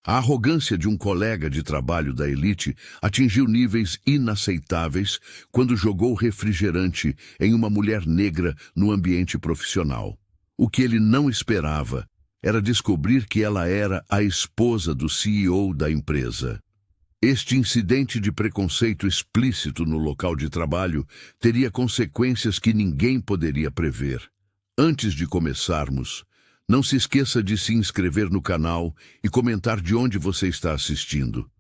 A arrogância de um colega de trabalho da elite atingiu níveis inaceitáveis quando jogou refrigerante em uma mulher negra no ambiente profissional. O que ele não esperava era descobrir que ela era a esposa do CEO da empresa. Este incidente de preconceito explícito no local de trabalho teria consequências que ninguém poderia prever. Antes de começarmos, não se esqueça de se inscrever no canal e comentar de onde você está assistindo.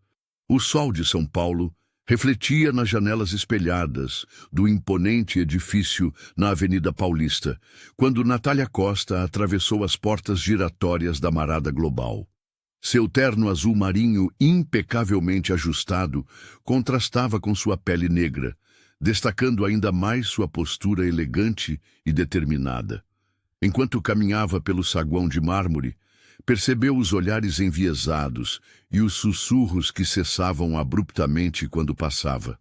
O sol de São Paulo refletia nas janelas espelhadas do imponente edifício na Avenida Paulista, quando Natália Costa atravessou as portas giratórias da Marada Global. Seu terno azul marinho impecavelmente ajustado contrastava com sua pele negra, destacando ainda mais sua postura elegante e determinada. Enquanto caminhava pelo saguão de mármore, percebeu os olhares enviesados e os sussurros que cessavam abruptamente quando passava.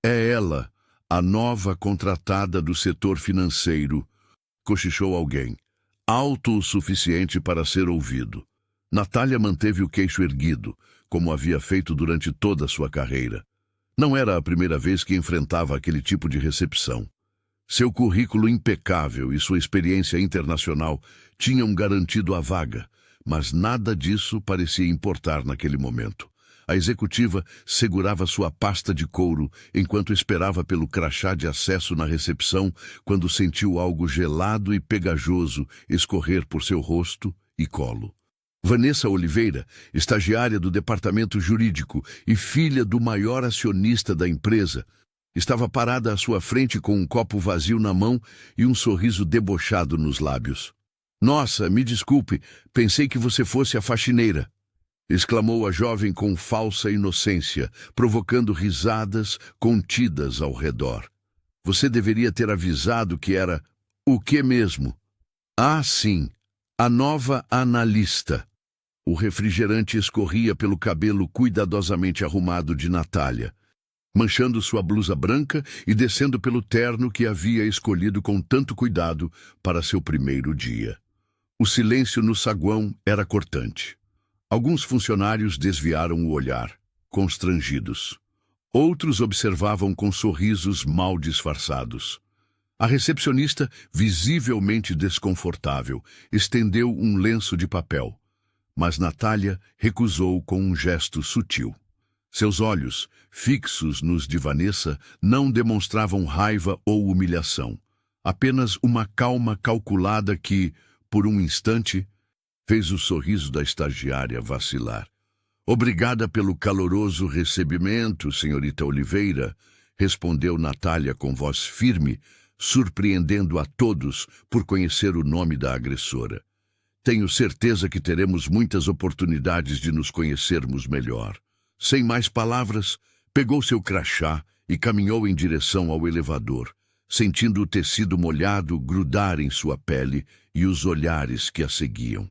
É ela, a nova contratada do setor financeiro, cochichou alguém, alto o suficiente para ser ouvido. Natália manteve o queixo erguido, como havia feito durante toda a sua carreira. Não era a primeira vez que enfrentava aquele tipo de recepção. Seu currículo impecável e sua experiência internacional tinham garantido a vaga, mas nada disso parecia importar naquele momento. A executiva segurava sua pasta de couro enquanto esperava pelo crachá de acesso na recepção, quando sentiu algo gelado e pegajoso escorrer por seu rosto e colo. Vanessa Oliveira, estagiária do departamento jurídico e filha do maior acionista da empresa, estava parada à sua frente com um copo vazio na mão e um sorriso debochado nos lábios. "Nossa, me desculpe, pensei que você fosse a faxineira", exclamou a jovem com falsa inocência, provocando risadas contidas ao redor. "Você deveria ter avisado que era o que mesmo?" "Ah, sim, a nova analista." O refrigerante escorria pelo cabelo cuidadosamente arrumado de Natália, manchando sua blusa branca e descendo pelo terno que havia escolhido com tanto cuidado para seu primeiro dia. O silêncio no saguão era cortante. Alguns funcionários desviaram o olhar, constrangidos. Outros observavam com sorrisos mal disfarçados. A recepcionista, visivelmente desconfortável, estendeu um lenço de papel, mas Natália recusou com um gesto sutil. Seus olhos, fixos nos de Vanessa, não demonstravam raiva ou humilhação. Apenas uma calma calculada que, por um instante, fez o sorriso da estagiária vacilar. "Obrigada pelo caloroso recebimento, senhorita Oliveira", respondeu Natália com voz firme, surpreendendo a todos por conhecer o nome da agressora. "Tenho certeza que teremos muitas oportunidades de nos conhecermos melhor." Sem mais palavras, pegou seu crachá e caminhou em direção ao elevador, sentindo o tecido molhado grudar em sua pele e os olhares que a seguiam.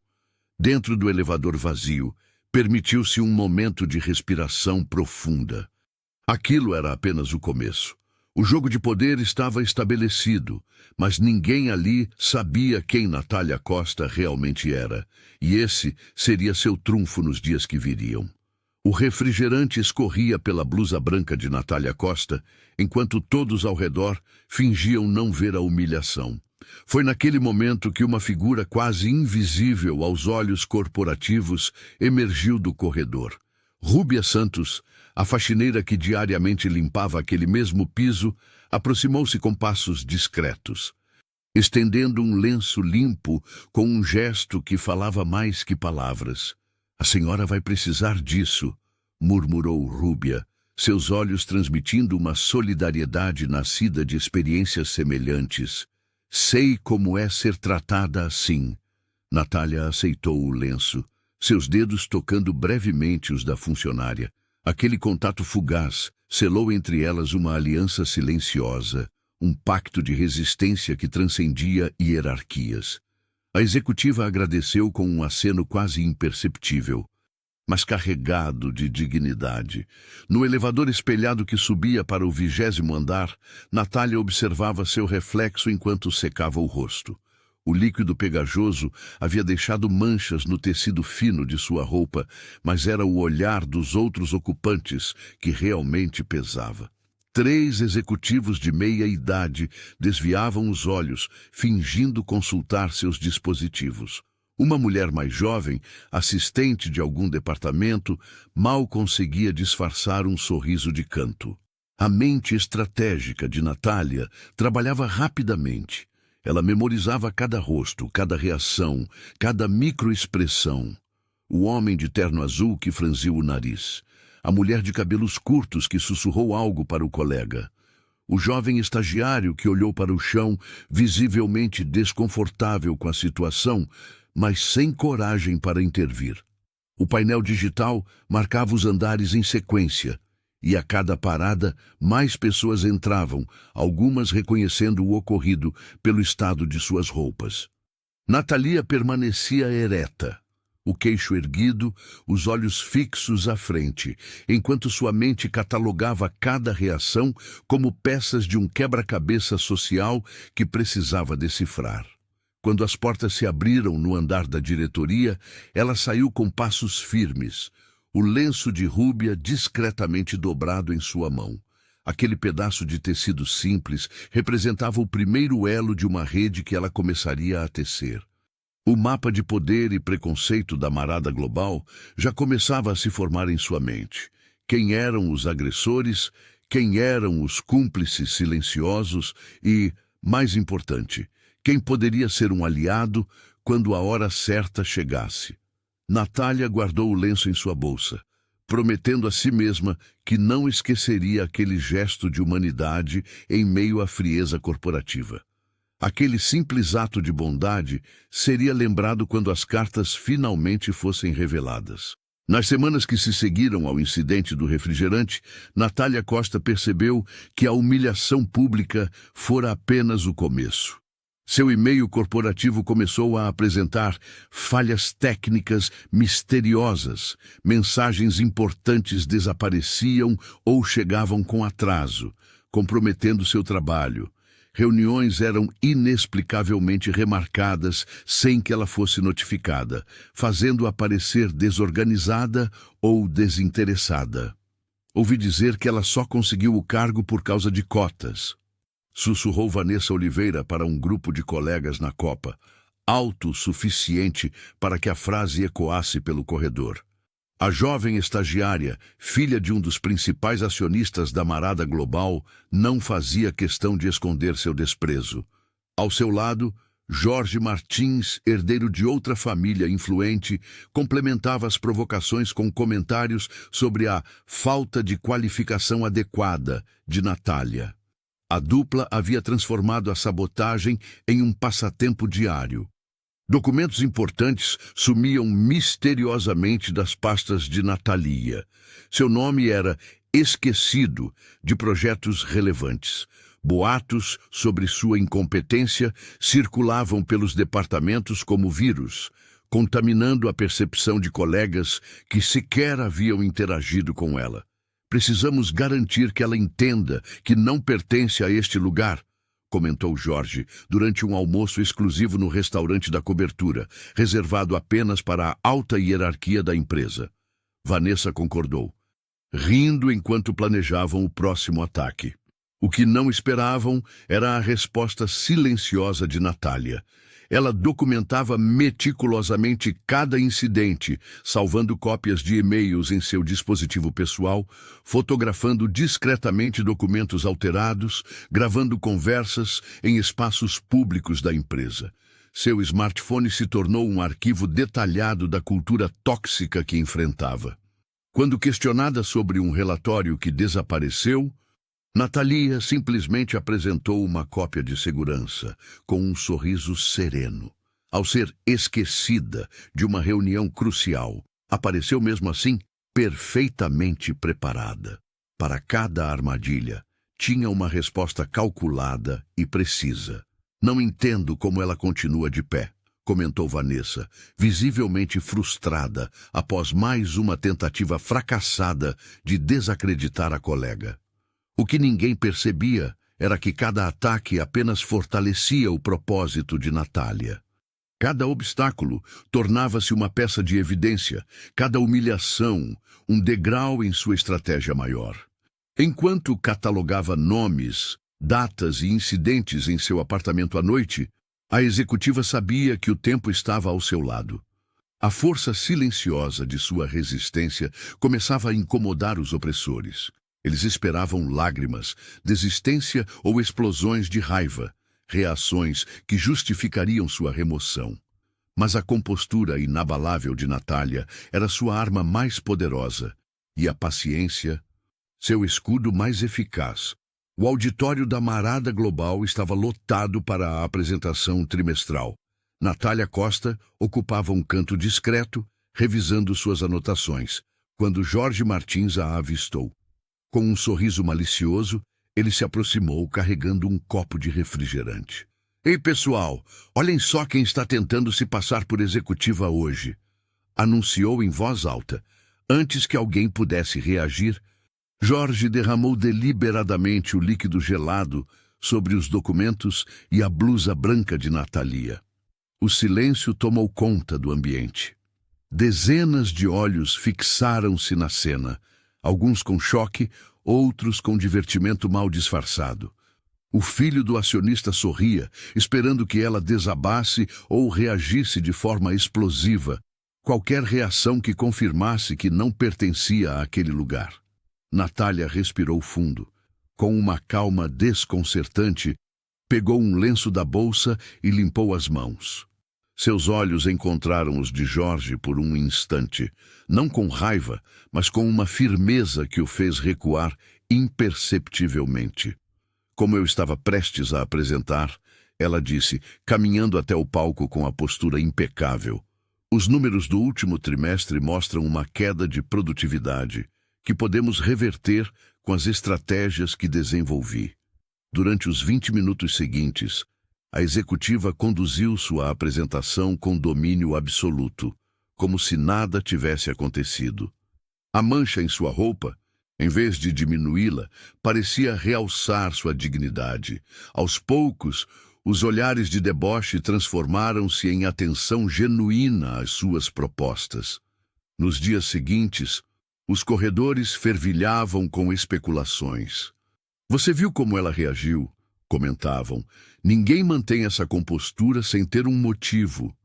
Dentro do elevador vazio, permitiu-se um momento de respiração profunda. Aquilo era apenas o começo. O jogo de poder estava estabelecido, mas ninguém ali sabia quem Natália Costa realmente era, e esse seria seu trunfo nos dias que viriam. O refrigerante escorria pela blusa branca de Natália Costa, enquanto todos ao redor fingiam não ver a humilhação. Foi naquele momento que uma figura quase invisível aos olhos corporativos emergiu do corredor. Rúbia Santos, a faxineira que diariamente limpava aquele mesmo piso, aproximou-se com passos discretos, estendendo um lenço limpo com um gesto que falava mais que palavras. "A senhora vai precisar disso", murmurou Rúbia, seus olhos transmitindo uma solidariedade nascida de experiências semelhantes. "Sei como é ser tratada assim." Natália aceitou o lenço, seus dedos tocando brevemente os da funcionária. Aquele contato fugaz selou entre elas uma aliança silenciosa, um pacto de resistência que transcendia hierarquias. A executiva agradeceu com um aceno quase imperceptível, mas carregado de dignidade. No elevador espelhado que subia para o 20º andar, Natália observava seu reflexo enquanto secava o rosto. O líquido pegajoso havia deixado manchas no tecido fino de sua roupa, mas era o olhar dos outros ocupantes que realmente pesava. 3 executivos de meia idade desviavam os olhos, fingindo consultar seus dispositivos. Uma mulher mais jovem, assistente de algum departamento, mal conseguia disfarçar um sorriso de canto. A mente estratégica de Natália trabalhava rapidamente. Ela memorizava cada rosto, cada reação, cada microexpressão. O homem de terno azul que franziu o nariz. A mulher de cabelos curtos que sussurrou algo para o colega. O jovem estagiário que olhou para o chão, visivelmente desconfortável com a situação, mas sem coragem para intervir. O painel digital marcava os andares em sequência, e a cada parada mais pessoas entravam, algumas reconhecendo o ocorrido pelo estado de suas roupas. Natalia permanecia ereta, o queixo erguido, os olhos fixos à frente, enquanto sua mente catalogava cada reação como peças de um quebra-cabeça social que precisava decifrar. Quando as portas se abriram no andar da diretoria, ela saiu com passos firmes, o lenço de rúbia discretamente dobrado em sua mão. Aquele pedaço de tecido simples representava o primeiro elo de uma rede que ela começaria a tecer. O mapa de poder e preconceito da Marada Global já começava a se formar em sua mente. Quem eram os agressores, quem eram os cúmplices silenciosos e, mais importante, quem poderia ser um aliado quando a hora certa chegasse. Natália guardou o lenço em sua bolsa, prometendo a si mesma que não esqueceria aquele gesto de humanidade em meio à frieza corporativa. Aquele simples ato de bondade seria lembrado quando as cartas finalmente fossem reveladas. Nas semanas que se seguiram ao incidente do refrigerante, Natália Costa percebeu que a humilhação pública fora apenas o começo. Seu e-mail corporativo começou a apresentar falhas técnicas misteriosas. Mensagens importantes desapareciam ou chegavam com atraso, comprometendo seu trabalho. Reuniões eram inexplicavelmente remarcadas sem que ela fosse notificada, fazendo-a parecer desorganizada ou desinteressada. Ouvi dizer que ela só conseguiu o cargo por causa de cotas. Sussurrou Vanessa Oliveira para um grupo de colegas na Copa, alto o suficiente para que a frase ecoasse pelo corredor. A jovem estagiária, filha de um dos principais acionistas da Marada Global, não fazia questão de esconder seu desprezo. Ao seu lado, Jorge Martins, herdeiro de outra família influente, complementava as provocações com comentários sobre a falta de qualificação adequada de Natália. A dupla havia transformado a sabotagem em um passatempo diário. Documentos importantes sumiam misteriosamente das pastas de Natalia. Seu nome era esquecido de projetos relevantes. Boatos sobre sua incompetência circulavam pelos departamentos como vírus, contaminando a percepção de colegas que sequer haviam interagido com ela. Precisamos garantir que ela entenda que não pertence a este lugar, comentou Jorge durante um almoço exclusivo no restaurante da cobertura, reservado apenas para a alta hierarquia da empresa. Vanessa concordou, rindo enquanto planejavam o próximo ataque. O que não esperavam era a resposta silenciosa de Natália. Ela documentava meticulosamente cada incidente, salvando cópias de e-mails em seu dispositivo pessoal, fotografando discretamente documentos alterados, gravando conversas em espaços públicos da empresa. Seu smartphone se tornou um arquivo detalhado da cultura tóxica que enfrentava. Quando questionada sobre um relatório que desapareceu, Natalia simplesmente apresentou uma cópia de segurança, com um sorriso sereno. Ao ser esquecida de uma reunião crucial, apareceu mesmo assim perfeitamente preparada. Para cada armadilha, tinha uma resposta calculada e precisa. Não entendo como ela continua de pé, comentou Vanessa, visivelmente frustrada após mais uma tentativa fracassada de desacreditar a colega. O que ninguém percebia era que cada ataque apenas fortalecia o propósito de Natália. Cada obstáculo tornava-se uma peça de evidência, cada humilhação um degrau em sua estratégia maior. Enquanto catalogava nomes, datas e incidentes em seu apartamento à noite, a executiva sabia que o tempo estava ao seu lado. A força silenciosa de sua resistência começava a incomodar os opressores. Eles esperavam lágrimas, desistência ou explosões de raiva, reações que justificariam sua remoção. Mas a compostura inabalável de Natália era sua arma mais poderosa, e a paciência, seu escudo mais eficaz. O auditório da Marada Global estava lotado para a apresentação trimestral. Natália Costa ocupava um canto discreto, revisando suas anotações, quando Jorge Martins a avistou. Com um sorriso malicioso, ele se aproximou carregando um copo de refrigerante. "Ei, pessoal, olhem só quem está tentando se passar por executiva hoje", anunciou em voz alta. Antes que alguém pudesse reagir, Jorge derramou deliberadamente o líquido gelado sobre os documentos e a blusa branca de Natalia. O silêncio tomou conta do ambiente. Dezenas de olhos fixaram-se na cena, alguns com choque, outros com divertimento mal disfarçado. O filho do acionista sorria, esperando que ela desabasse ou reagisse de forma explosiva, qualquer reação que confirmasse que não pertencia àquele lugar. Natália respirou fundo. Com uma calma desconcertante, pegou um lenço da bolsa e limpou as mãos. Seus olhos encontraram os de Jorge por um instante, não com raiva, mas com uma firmeza que o fez recuar imperceptivelmente. Como eu estava prestes a apresentar, ela disse, caminhando até o palco com a postura impecável. Os números do último trimestre mostram uma queda de produtividade, que podemos reverter com as estratégias que desenvolvi. Durante os 20 minutos seguintes, a executiva conduziu sua apresentação com domínio absoluto, como se nada tivesse acontecido. A mancha em sua roupa, em vez de diminuí-la, parecia realçar sua dignidade. Aos poucos, os olhares de deboche transformaram-se em atenção genuína às suas propostas. Nos dias seguintes, os corredores fervilhavam com especulações. "Você viu como ela reagiu?", comentavam. "Ninguém mantém essa compostura sem ter um motivo."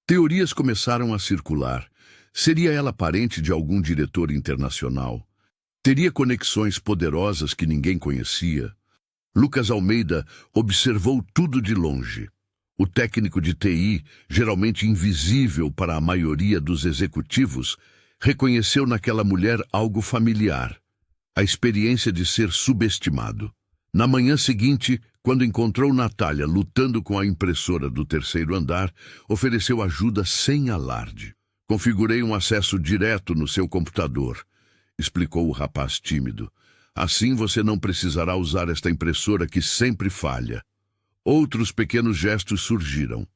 Teorias começaram a circular. Seria ela parente de algum diretor internacional? Teria conexões poderosas que ninguém conhecia? Lucas Almeida observou tudo de longe. O técnico de TI, geralmente invisível para a maioria dos executivos, reconheceu naquela mulher algo familiar, a experiência de ser subestimado. Na manhã seguinte, quando encontrou Natália lutando com a impressora do terceiro andar, ofereceu ajuda sem alarde. "Configurei um acesso direto no seu computador", explicou o rapaz tímido. "Assim você não precisará usar esta impressora que sempre falha." Outros pequenos gestos surgiram.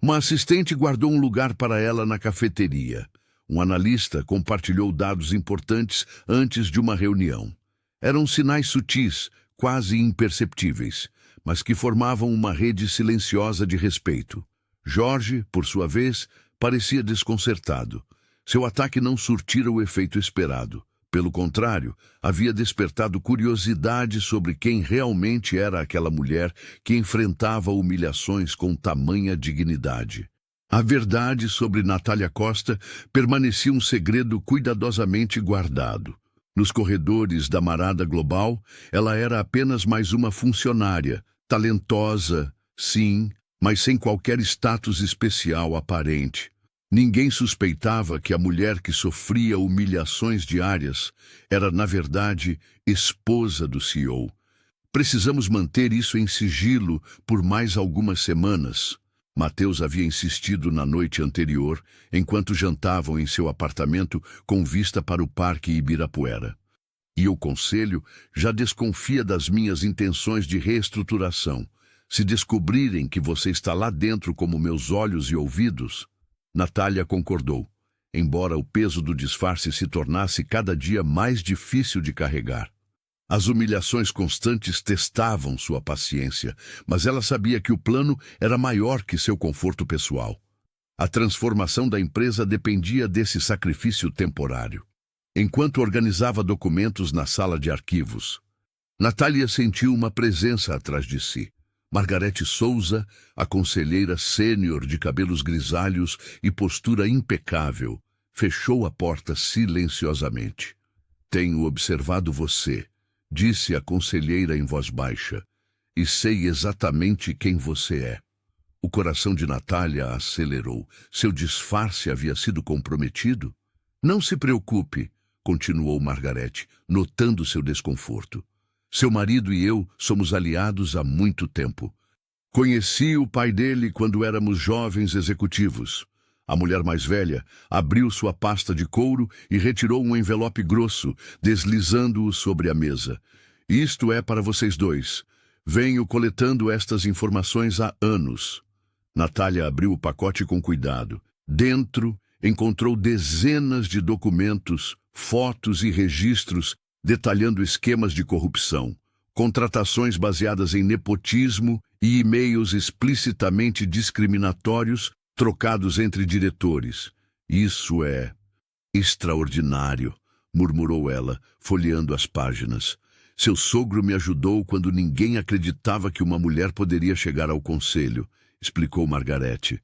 Uma assistente guardou um lugar para ela na cafeteria. Um analista compartilhou dados importantes antes de uma reunião. Eram sinais sutis, quase imperceptíveis, mas que formavam uma rede silenciosa de respeito. Jorge, por sua vez, parecia desconcertado. Seu ataque não surtira o efeito esperado. Pelo contrário, havia despertado curiosidade sobre quem realmente era aquela mulher que enfrentava humilhações com tamanha dignidade. A verdade sobre Natália Costa permanecia um segredo cuidadosamente guardado. Nos corredores da Marada Global, ela era apenas mais uma funcionária, talentosa, sim, mas sem qualquer status especial aparente. Ninguém suspeitava que a mulher que sofria humilhações diárias era, na verdade, esposa do CEO. Precisamos manter isso em sigilo por mais algumas semanas. Mateus havia insistido na noite anterior, enquanto jantavam em seu apartamento com vista para o Parque Ibirapuera. E o conselho já desconfia das minhas intenções de reestruturação. Se descobrirem que você está lá dentro como meus olhos e ouvidos... Natália concordou, embora o peso do disfarce se tornasse cada dia mais difícil de carregar. As humilhações constantes testavam sua paciência, mas ela sabia que o plano era maior que seu conforto pessoal. A transformação da empresa dependia desse sacrifício temporário. Enquanto organizava documentos na sala de arquivos, Natália sentiu uma presença atrás de si. Margarete Souza, a conselheira sênior de cabelos grisalhos e postura impecável, fechou a porta silenciosamente. "Tenho observado você", disse a conselheira em voz baixa, "e sei exatamente quem você é." O coração de Natália acelerou. Seu disfarce havia sido comprometido? "Não se preocupe", continuou Margarete, notando seu desconforto. "Seu marido e eu somos aliados há muito tempo. Conheci o pai dele quando éramos jovens executivos." A mulher mais velha abriu sua pasta de couro e retirou um envelope grosso, deslizando-o sobre a mesa. "Isto é para vocês dois. Venho coletando estas informações há anos." Natália abriu o pacote com cuidado. Dentro, encontrou dezenas de documentos, fotos e registros detalhando esquemas de corrupção, contratações baseadas em nepotismo e e-mails explicitamente discriminatórios trocados entre diretores. "Isso é extraordinário", murmurou ela, folheando as páginas. "Seu sogro me ajudou quando ninguém acreditava que uma mulher poderia chegar ao conselho", explicou Margarete.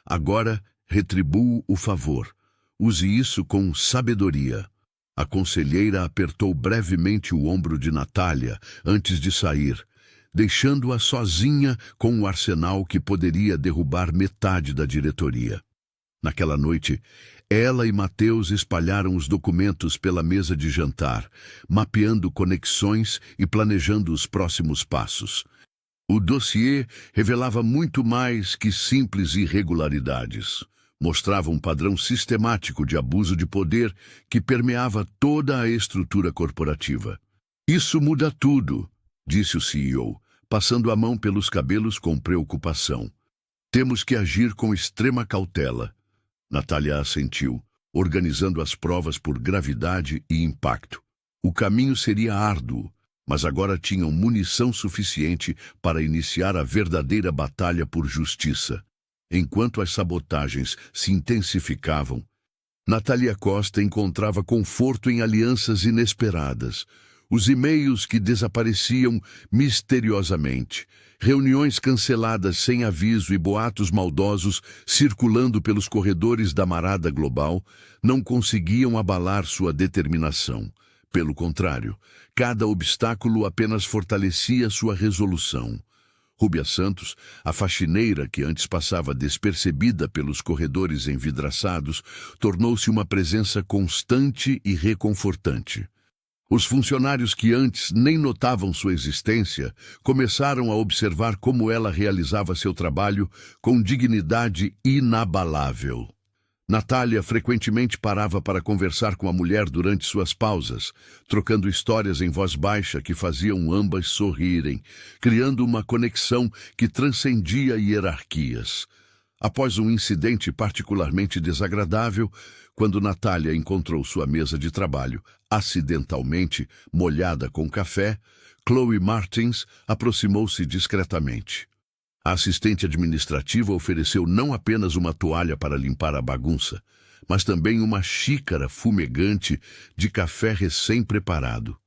"Agora retribuo o favor. Use isso com sabedoria." A conselheira apertou brevemente o ombro de Natália antes de sair, deixando-a sozinha com o arsenal que poderia derrubar metade da diretoria. Naquela noite, ela e Mateus espalharam os documentos pela mesa de jantar, mapeando conexões e planejando os próximos passos. O dossiê revelava muito mais que simples irregularidades. Mostrava um padrão sistemático de abuso de poder que permeava toda a estrutura corporativa. "Isso muda tudo", disse o CEO, passando a mão pelos cabelos com preocupação. "Temos que agir com extrema cautela." Natália assentiu, organizando as provas por gravidade e impacto. O caminho seria árduo, mas agora tinham munição suficiente para iniciar a verdadeira batalha por justiça. Enquanto as sabotagens se intensificavam, Natália Costa encontrava conforto em alianças inesperadas. Os e-mails que desapareciam misteriosamente, reuniões canceladas sem aviso e boatos maldosos circulando pelos corredores da marada global não conseguiam abalar sua determinação. Pelo contrário, cada obstáculo apenas fortalecia sua resolução. Rúbia Santos, a faxineira que antes passava despercebida pelos corredores envidraçados, tornou-se uma presença constante e reconfortante. Os funcionários que antes nem notavam sua existência começaram a observar como ela realizava seu trabalho com dignidade inabalável. Natália frequentemente parava para conversar com a mulher durante suas pausas, trocando histórias em voz baixa que faziam ambas sorrirem, criando uma conexão que transcendia hierarquias. Após um incidente particularmente desagradável, quando Natália encontrou sua mesa de trabalho acidentalmente molhada com café, Chloe Martins aproximou-se discretamente. A assistente administrativa ofereceu não apenas uma toalha para limpar a bagunça, mas também uma xícara fumegante de café recém-preparado.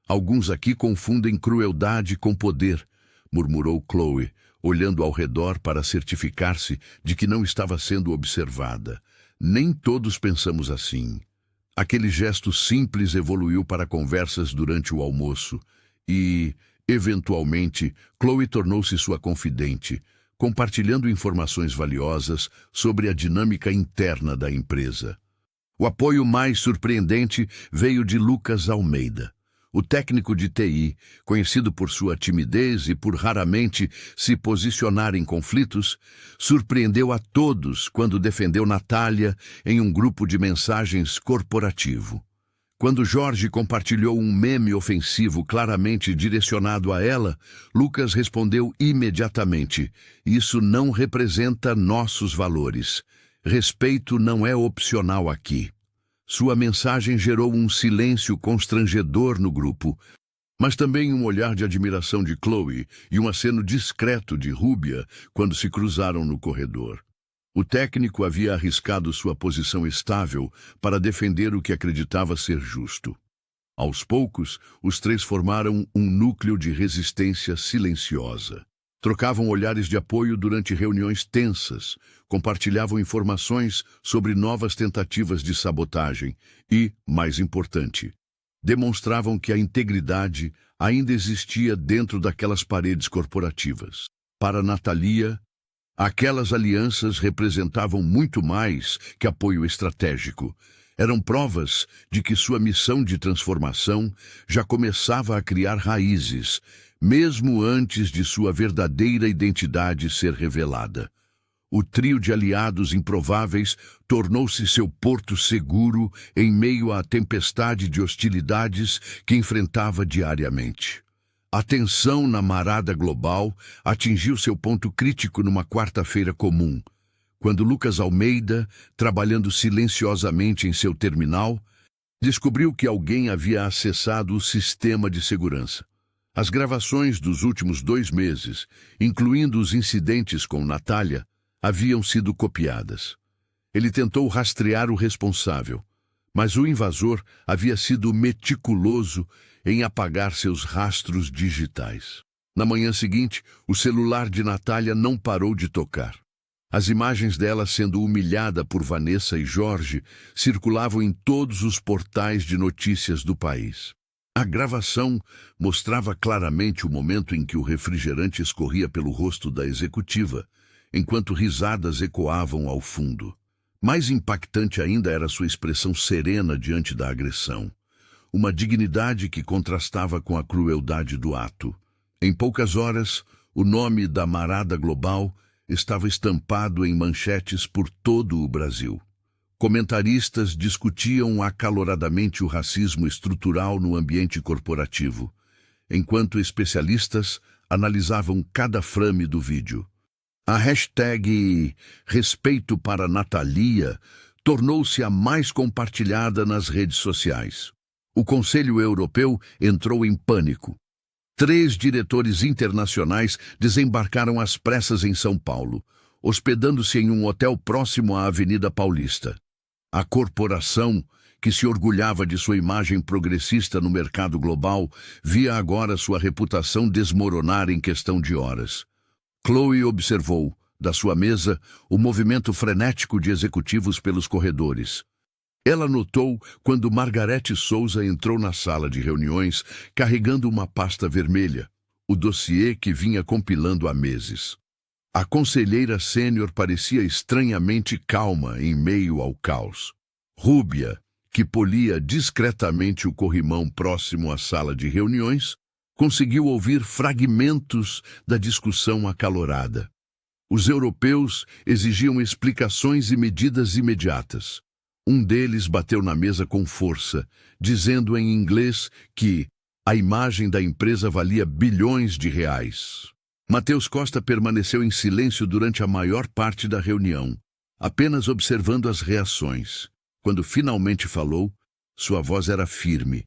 "Alguns aqui confundem crueldade com poder", murmurou Chloe, olhando ao redor para certificar-se de que não estava sendo observada. "Nem todos pensamos assim." Aquele gesto simples evoluiu para conversas durante o almoço e, eventualmente, Chloe tornou-se sua confidente, compartilhando informações valiosas sobre a dinâmica interna da empresa. O apoio mais surpreendente veio de Lucas Almeida. O técnico de TI, conhecido por sua timidez e por raramente se posicionar em conflitos, surpreendeu a todos quando defendeu Natália em um grupo de mensagens corporativo. Quando Jorge compartilhou um meme ofensivo claramente direcionado a ela, Lucas respondeu imediatamente: "Isso não representa nossos valores. Respeito não é opcional aqui." Sua mensagem gerou um silêncio constrangedor no grupo, mas também um olhar de admiração de Chloe e um aceno discreto de Rúbia quando se cruzaram no corredor. O técnico havia arriscado sua posição estável para defender o que acreditava ser justo. Aos poucos, os três formaram um núcleo de resistência silenciosa. Trocavam olhares de apoio durante reuniões tensas, compartilhavam informações sobre novas tentativas de sabotagem e, mais importante, demonstravam que a integridade ainda existia dentro daquelas paredes corporativas. Para Natalia, aquelas alianças representavam muito mais que apoio estratégico. Eram provas de que sua missão de transformação já começava a criar raízes, mesmo antes de sua verdadeira identidade ser revelada. O trio de aliados improváveis tornou-se seu porto seguro em meio à tempestade de hostilidades que enfrentava diariamente. A tensão na marada global atingiu seu ponto crítico numa quarta-feira comum, quando Lucas Almeida, trabalhando silenciosamente em seu terminal, descobriu que alguém havia acessado o sistema de segurança. As gravações dos últimos 2 meses, incluindo os incidentes com Natália, haviam sido copiadas. Ele tentou rastrear o responsável, mas o invasor havia sido meticuloso em apagar seus rastros digitais. Na manhã seguinte, o celular de Natália não parou de tocar. As imagens dela sendo humilhada por Vanessa e Jorge circulavam em todos os portais de notícias do país. A gravação mostrava claramente o momento em que o refrigerante escorria pelo rosto da executiva, enquanto risadas ecoavam ao fundo. Mais impactante ainda era sua expressão serena diante da agressão, uma dignidade que contrastava com a crueldade do ato. Em poucas horas, o nome da marada global estava estampado em manchetes por todo o Brasil. Comentaristas discutiam acaloradamente o racismo estrutural no ambiente corporativo, enquanto especialistas analisavam cada frame do vídeo. A hashtag Respeito para Natalia tornou-se a mais compartilhada nas redes sociais. O Conselho Europeu entrou em pânico. 3 diretores internacionais desembarcaram às pressas em São Paulo, hospedando-se em um hotel próximo à Avenida Paulista. A corporação, que se orgulhava de sua imagem progressista no mercado global, via agora sua reputação desmoronar em questão de horas. Chloe observou, da sua mesa, o movimento frenético de executivos pelos corredores. Ela notou quando Margarete Souza entrou na sala de reuniões carregando uma pasta vermelha, o dossiê que vinha compilando há meses. A conselheira sênior parecia estranhamente calma em meio ao caos. Rúbia, que polia discretamente o corrimão próximo à sala de reuniões, conseguiu ouvir fragmentos da discussão acalorada. Os europeus exigiam explicações e medidas imediatas. Um deles bateu na mesa com força, dizendo em inglês que a imagem da empresa valia bilhões de reais. Matheus Costa permaneceu em silêncio durante a maior parte da reunião, apenas observando as reações. Quando finalmente falou, sua voz era firme.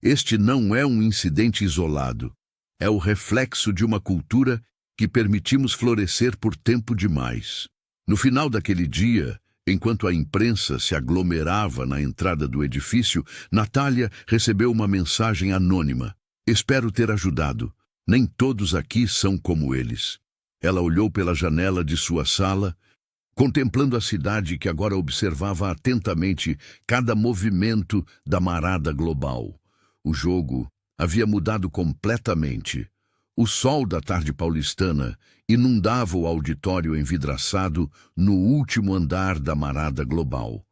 Este não é um incidente isolado. É o reflexo de uma cultura que permitimos florescer por tempo demais. No final daquele dia, enquanto a imprensa se aglomerava na entrada do edifício, Natália recebeu uma mensagem anônima. Espero ter ajudado. Nem todos aqui são como eles. Ela olhou pela janela de sua sala, contemplando a cidade que agora observava atentamente cada movimento da marada global. O jogo havia mudado completamente. O sol da tarde paulistana inundava o auditório envidraçado no último andar da marada global.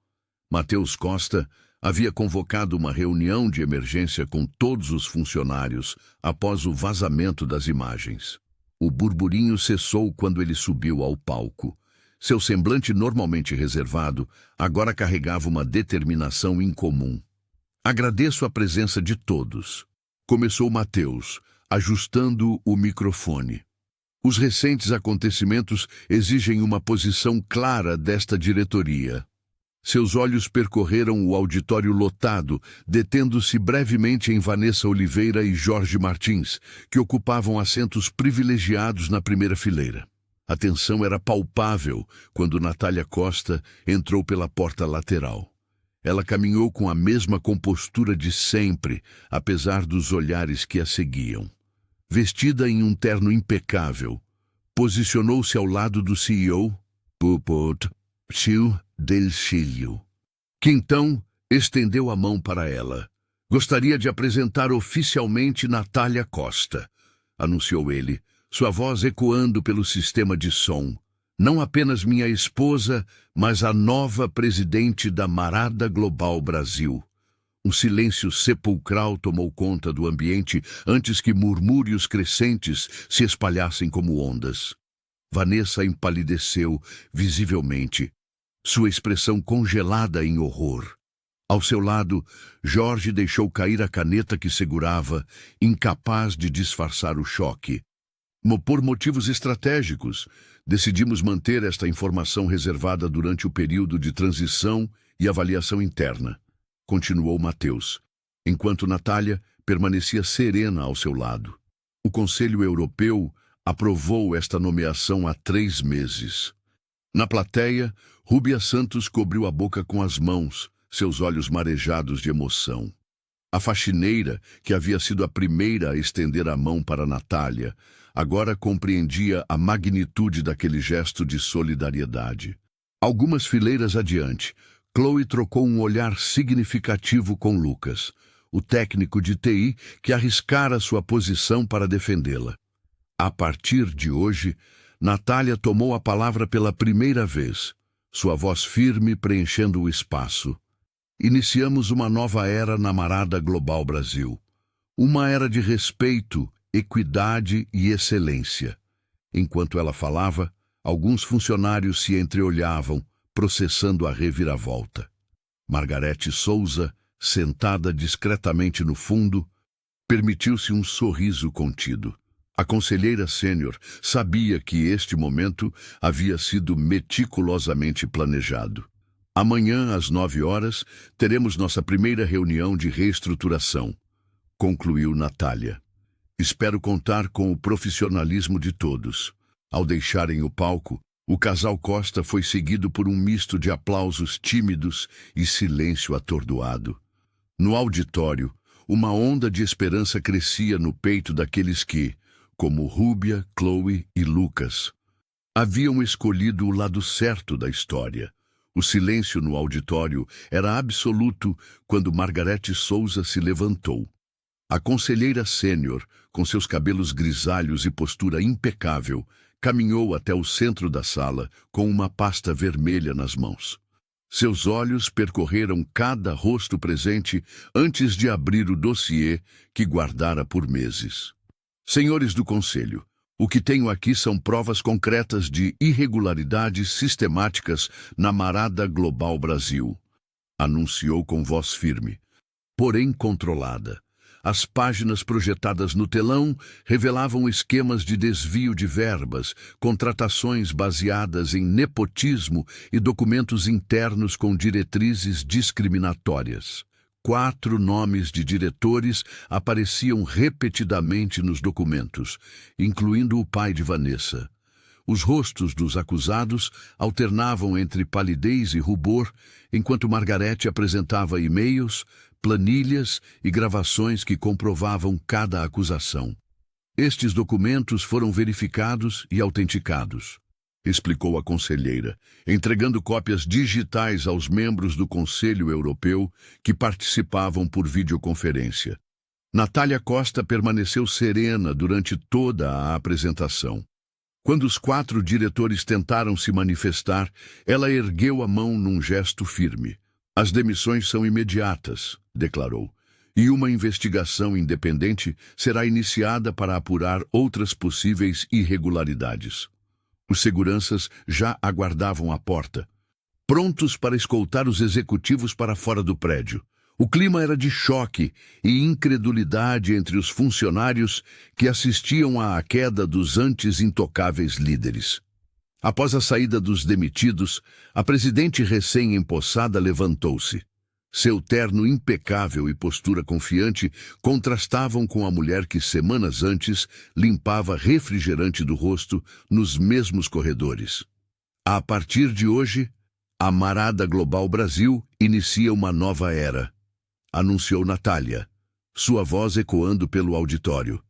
Matheus Costa havia convocado uma reunião de emergência com todos os funcionários após o vazamento das imagens. O burburinho cessou quando ele subiu ao palco. Seu semblante normalmente reservado agora carregava uma determinação incomum. Agradeço a presença de todos, começou Matheus, ajustando o microfone. Os recentes acontecimentos exigem uma posição clara desta diretoria. Seus olhos percorreram o auditório lotado, detendo-se brevemente em Vanessa Oliveira e Jorge Martins, que ocupavam assentos privilegiados na primeira fileira. A tensão era palpável quando Natália Costa entrou pela porta lateral. Ela caminhou com a mesma compostura de sempre, apesar dos olhares que a seguiam. Vestida em um terno impecável, posicionou-se ao lado do CEO, Pupot Tio del Chilio, que então estendeu a mão para ela. Gostaria de apresentar oficialmente Natália Costa, anunciou ele, sua voz ecoando pelo sistema de som. Não apenas minha esposa, mas a nova presidente da Marada Global Brasil. Um silêncio sepulcral tomou conta do ambiente antes que murmúrios crescentes se espalhassem como ondas. Vanessa empalideceu visivelmente, sua expressão congelada em horror. Ao seu lado, Jorge deixou cair a caneta que segurava, incapaz de disfarçar o choque. Por motivos estratégicos, decidimos manter esta informação reservada durante o período de transição e avaliação interna, continuou Mateus, enquanto Natália permanecia serena ao seu lado. O Conselho Europeu aprovou esta nomeação há 3 meses. Na plateia, Rúbia Santos cobriu a boca com as mãos, seus olhos marejados de emoção. A faxineira, que havia sido a primeira a estender a mão para Natália, agora compreendia a magnitude daquele gesto de solidariedade. Algumas fileiras adiante, Chloe trocou um olhar significativo com Lucas, o técnico de TI que arriscara sua posição para defendê-la. A partir de hoje, Natália tomou a palavra pela primeira vez, sua voz firme preenchendo o espaço. Iniciamos uma nova era na Marada Global Brasil. Uma era de respeito, equidade e excelência. Enquanto ela falava, alguns funcionários se entreolhavam, processando a reviravolta. Margarete Souza, sentada discretamente no fundo, permitiu-se um sorriso contido. A conselheira sênior sabia que este momento havia sido meticulosamente planejado. Amanhã, às 9 horas, teremos nossa primeira reunião de reestruturação, concluiu Natália. Espero contar com o profissionalismo de todos. Ao deixarem o palco, o casal Costa foi seguido por um misto de aplausos tímidos e silêncio atordoado. No auditório, uma onda de esperança crescia no peito daqueles que, como Rúbia, Chloe e Lucas, haviam escolhido o lado certo da história. O silêncio no auditório era absoluto quando Margarete Souza se levantou. A conselheira sênior, com seus cabelos grisalhos e postura impecável, caminhou até o centro da sala com uma pasta vermelha nas mãos. Seus olhos percorreram cada rosto presente antes de abrir o dossiê que guardara por meses. Senhores do Conselho, o que tenho aqui são provas concretas de irregularidades sistemáticas na Marada Global Brasil, anunciou com voz firme, porém controlada. As páginas projetadas no telão revelavam esquemas de desvio de verbas, contratações baseadas em nepotismo e documentos internos com diretrizes discriminatórias. 4 nomes de diretores apareciam repetidamente nos documentos, incluindo o pai de Vanessa. Os rostos dos acusados alternavam entre palidez e rubor, enquanto Margarete apresentava e-mails, planilhas e gravações que comprovavam cada acusação. Estes documentos foram verificados e autenticados, explicou a conselheira, entregando cópias digitais aos membros do Conselho Europeu que participavam por videoconferência. Natália Costa permaneceu serena durante toda a apresentação. Quando os 4 diretores tentaram se manifestar, ela ergueu a mão num gesto firme. As demissões são imediatas, declarou, e uma investigação independente será iniciada para apurar outras possíveis irregularidades. Os seguranças já aguardavam à porta, prontos para escoltar os executivos para fora do prédio. O clima era de choque e incredulidade entre os funcionários que assistiam à queda dos antes intocáveis líderes. Após a saída dos demitidos, a presidente recém-empossada levantou-se. Seu terno impecável e postura confiante contrastavam com a mulher que semanas antes limpava refrigerante do rosto nos mesmos corredores. A partir de hoje, a Marada Global Brasil inicia uma nova era, anunciou Natália, sua voz ecoando pelo auditório.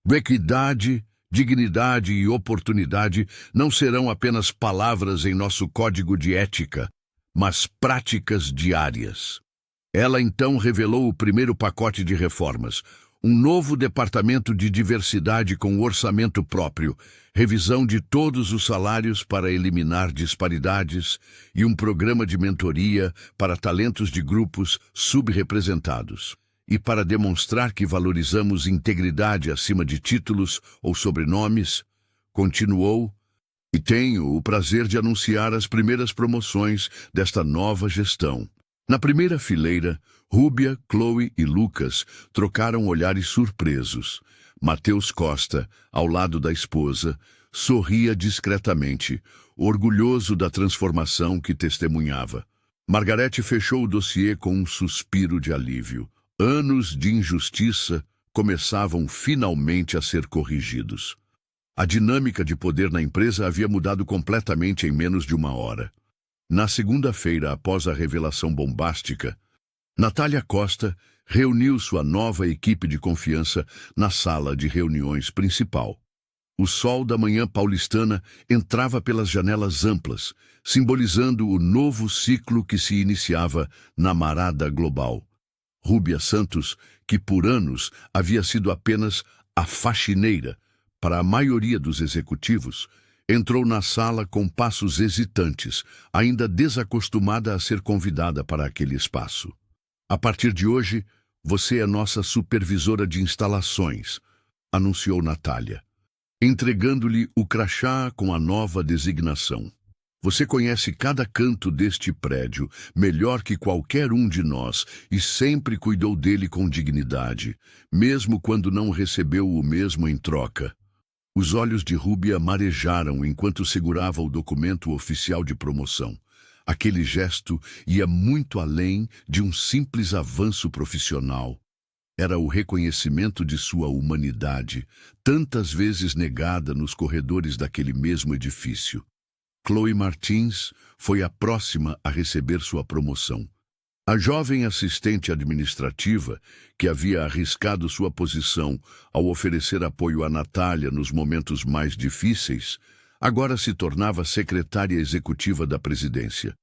Equidade, dignidade e oportunidade não serão apenas palavras em nosso código de ética, mas práticas diárias. Ela então revelou o primeiro pacote de reformas, um novo departamento de diversidade com orçamento próprio, revisão de todos os salários para eliminar disparidades e um programa de mentoria para talentos de grupos subrepresentados. E para demonstrar que valorizamos integridade acima de títulos ou sobrenomes, continuou, e tenho o prazer de anunciar as primeiras promoções desta nova gestão. Na primeira fileira, Rúbia, Chloe e Lucas trocaram olhares surpresos. Matheus Costa, ao lado da esposa, sorria discretamente, orgulhoso da transformação que testemunhava. Margarete fechou o dossiê com um suspiro de alívio. Anos de injustiça começavam finalmente a ser corrigidos. A dinâmica de poder na empresa havia mudado completamente em menos de uma hora. Na segunda-feira, após a revelação bombástica, Natália Costa reuniu sua nova equipe de confiança na sala de reuniões principal. O sol da manhã paulistana entrava pelas janelas amplas, simbolizando o novo ciclo que se iniciava na Marada Global. Rúbia Santos, que por anos havia sido apenas a faxineira para a maioria dos executivos, entrou na sala com passos hesitantes, ainda desacostumada a ser convidada para aquele espaço. A partir de hoje, você é nossa supervisora de instalações, anunciou Natália, entregando-lhe o crachá com a nova designação. Você conhece cada canto deste prédio melhor que qualquer um de nós e sempre cuidou dele com dignidade, mesmo quando não recebeu o mesmo em troca. Os olhos de Rúbia marejaram enquanto segurava o documento oficial de promoção. Aquele gesto ia muito além de um simples avanço profissional. Era o reconhecimento de sua humanidade, tantas vezes negada nos corredores daquele mesmo edifício. Chloe Martins foi a próxima a receber sua promoção. A jovem assistente administrativa, que havia arriscado sua posição ao oferecer apoio a Natália nos momentos mais difíceis, agora se tornava secretária executiva da presidência.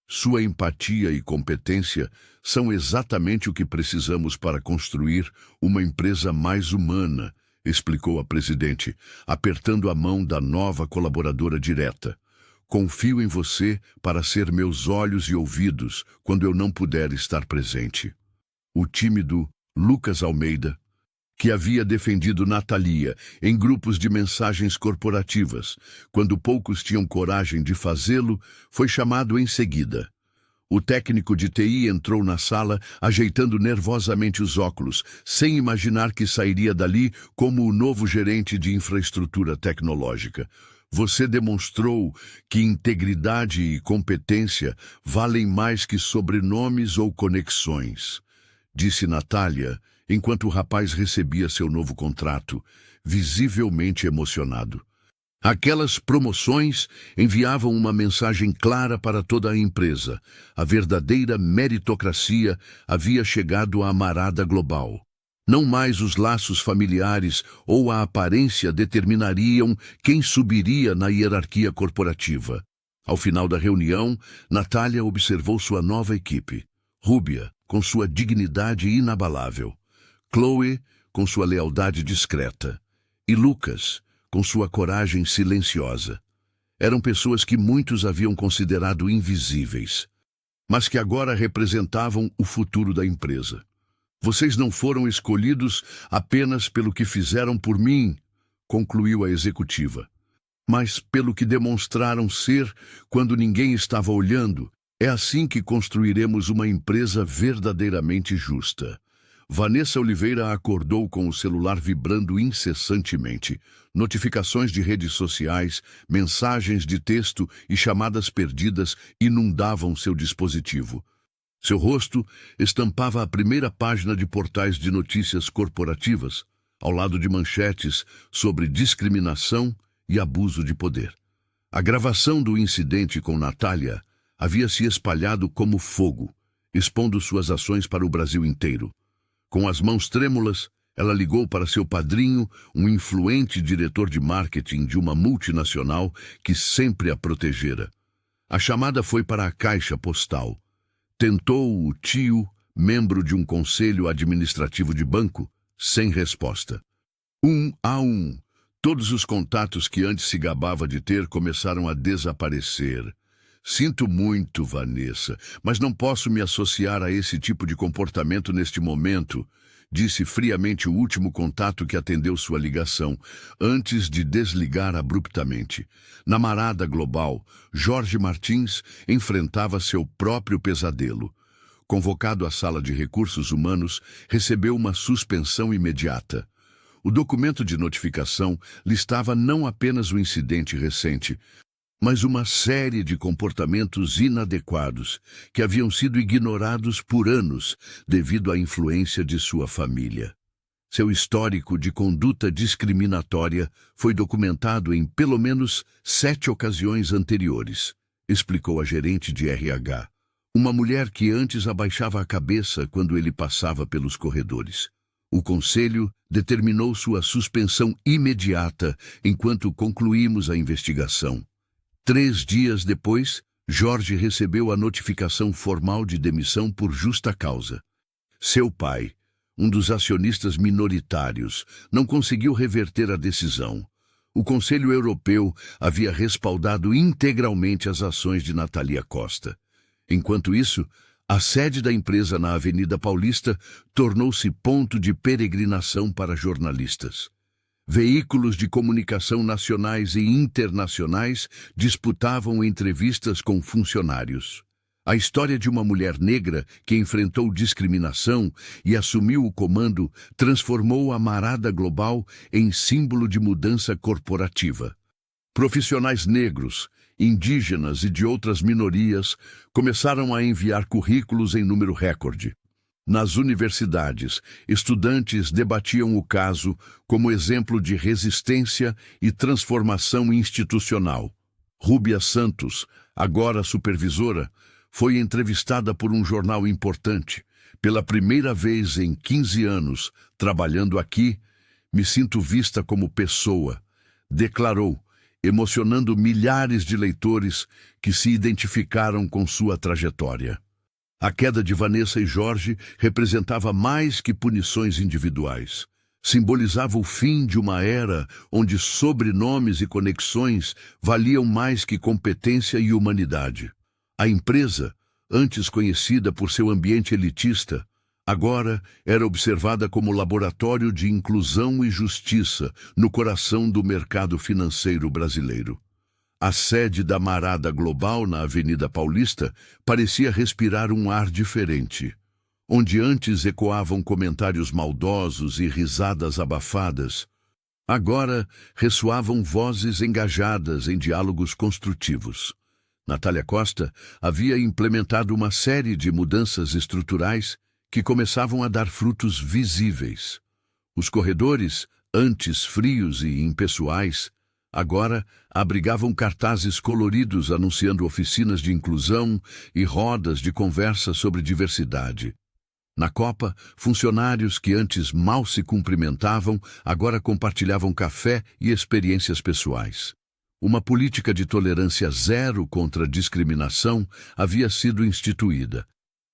Sua empatia e competência são exatamente o que precisamos para construir uma empresa mais humana, explicou a presidente, apertando a mão da nova colaboradora direta. Confio em você para ser meus olhos e ouvidos quando eu não puder estar presente. O tímido Lucas Almeida, que havia defendido Natalia em grupos de mensagens corporativas, quando poucos tinham coragem de fazê-lo, foi chamado em seguida. O técnico de TI entrou na sala, ajeitando nervosamente os óculos, sem imaginar que sairia dali como o novo gerente de infraestrutura tecnológica. Você demonstrou que integridade e competência valem mais que sobrenomes ou conexões, disse Natália, enquanto o rapaz recebia seu novo contrato, visivelmente emocionado. Aquelas promoções enviavam uma mensagem clara para toda a empresa. A verdadeira meritocracia havia chegado à Marada Global. Não mais os laços familiares ou a aparência determinariam quem subiria na hierarquia corporativa. Ao final da reunião, Natália observou sua nova equipe. Rúbia, com sua dignidade inabalável. Chloe, com sua lealdade discreta. E Lucas, com sua coragem silenciosa. Eram pessoas que muitos haviam considerado invisíveis, mas que agora representavam o futuro da empresa. Vocês não foram escolhidos apenas pelo que fizeram por mim, concluiu a executiva, mas pelo que demonstraram ser quando ninguém estava olhando. É assim que construiremos uma empresa verdadeiramente justa. Vanessa Oliveira acordou com o celular vibrando incessantemente. Notificações de redes sociais, mensagens de texto e chamadas perdidas inundavam seu dispositivo. Seu rosto estampava a primeira página de portais de notícias corporativas, ao lado de manchetes sobre discriminação e abuso de poder. A gravação do incidente com Natália havia se espalhado como fogo, expondo suas ações para o Brasil inteiro. Com as mãos trêmulas, ela ligou para seu padrinho, um influente diretor de marketing de uma multinacional que sempre a protegera. A chamada foi para a caixa postal. Tentou o tio, membro de um conselho administrativo de banco, sem resposta. Um a um, todos os contatos que antes se gabava de ter começaram a desaparecer. Sinto muito, Vanessa, mas não posso me associar a esse tipo de comportamento neste momento, disse friamente o último contato que atendeu sua ligação, antes de desligar abruptamente. Na Marada Global, Jorge Martins enfrentava seu próprio pesadelo. Convocado à sala de recursos humanos, recebeu uma suspensão imediata. O documento de notificação listava não apenas o incidente recente, mas uma série de comportamentos inadequados que haviam sido ignorados por anos devido à influência de sua família. Seu histórico de conduta discriminatória foi documentado em pelo menos 7 ocasiões anteriores, explicou a gerente de RH, uma mulher que antes abaixava a cabeça quando ele passava pelos corredores. O conselho determinou sua suspensão imediata enquanto concluímos a investigação. 3 dias depois, Jorge recebeu a notificação formal de demissão por justa causa. Seu pai, um dos acionistas minoritários, não conseguiu reverter a decisão. O Conselho Europeu havia respaldado integralmente as ações de Natália Costa. Enquanto isso, a sede da empresa na Avenida Paulista tornou-se ponto de peregrinação para jornalistas. Veículos de comunicação nacionais e internacionais disputavam entrevistas com funcionários. A história de uma mulher negra que enfrentou discriminação e assumiu o comando transformou a Marada Global em símbolo de mudança corporativa. Profissionais negros, indígenas e de outras minorias começaram a enviar currículos em número recorde. Nas universidades, estudantes debatiam o caso como exemplo de resistência e transformação institucional. Rúbia Santos, agora supervisora, foi entrevistada por um jornal importante. Pela primeira vez em 15 anos, trabalhando aqui, me sinto vista como pessoa, declarou, emocionando milhares de leitores que se identificaram com sua trajetória. A queda de Vanessa e Jorge representava mais que punições individuais. Simbolizava o fim de uma era onde sobrenomes e conexões valiam mais que competência e humanidade. A empresa, antes conhecida por seu ambiente elitista, agora era observada como laboratório de inclusão e justiça no coração do mercado financeiro brasileiro. A sede da Marada Global na Avenida Paulista parecia respirar um ar diferente. Onde antes ecoavam comentários maldosos e risadas abafadas, agora ressoavam vozes engajadas em diálogos construtivos. Natália Costa havia implementado uma série de mudanças estruturais que começavam a dar frutos visíveis. Os corredores, antes frios e impessoais, agora abrigavam cartazes coloridos anunciando oficinas de inclusão e rodas de conversa sobre diversidade. Na Copa, funcionários que antes mal se cumprimentavam agora compartilhavam café e experiências pessoais. Uma política de tolerância zero contra a discriminação havia sido instituída,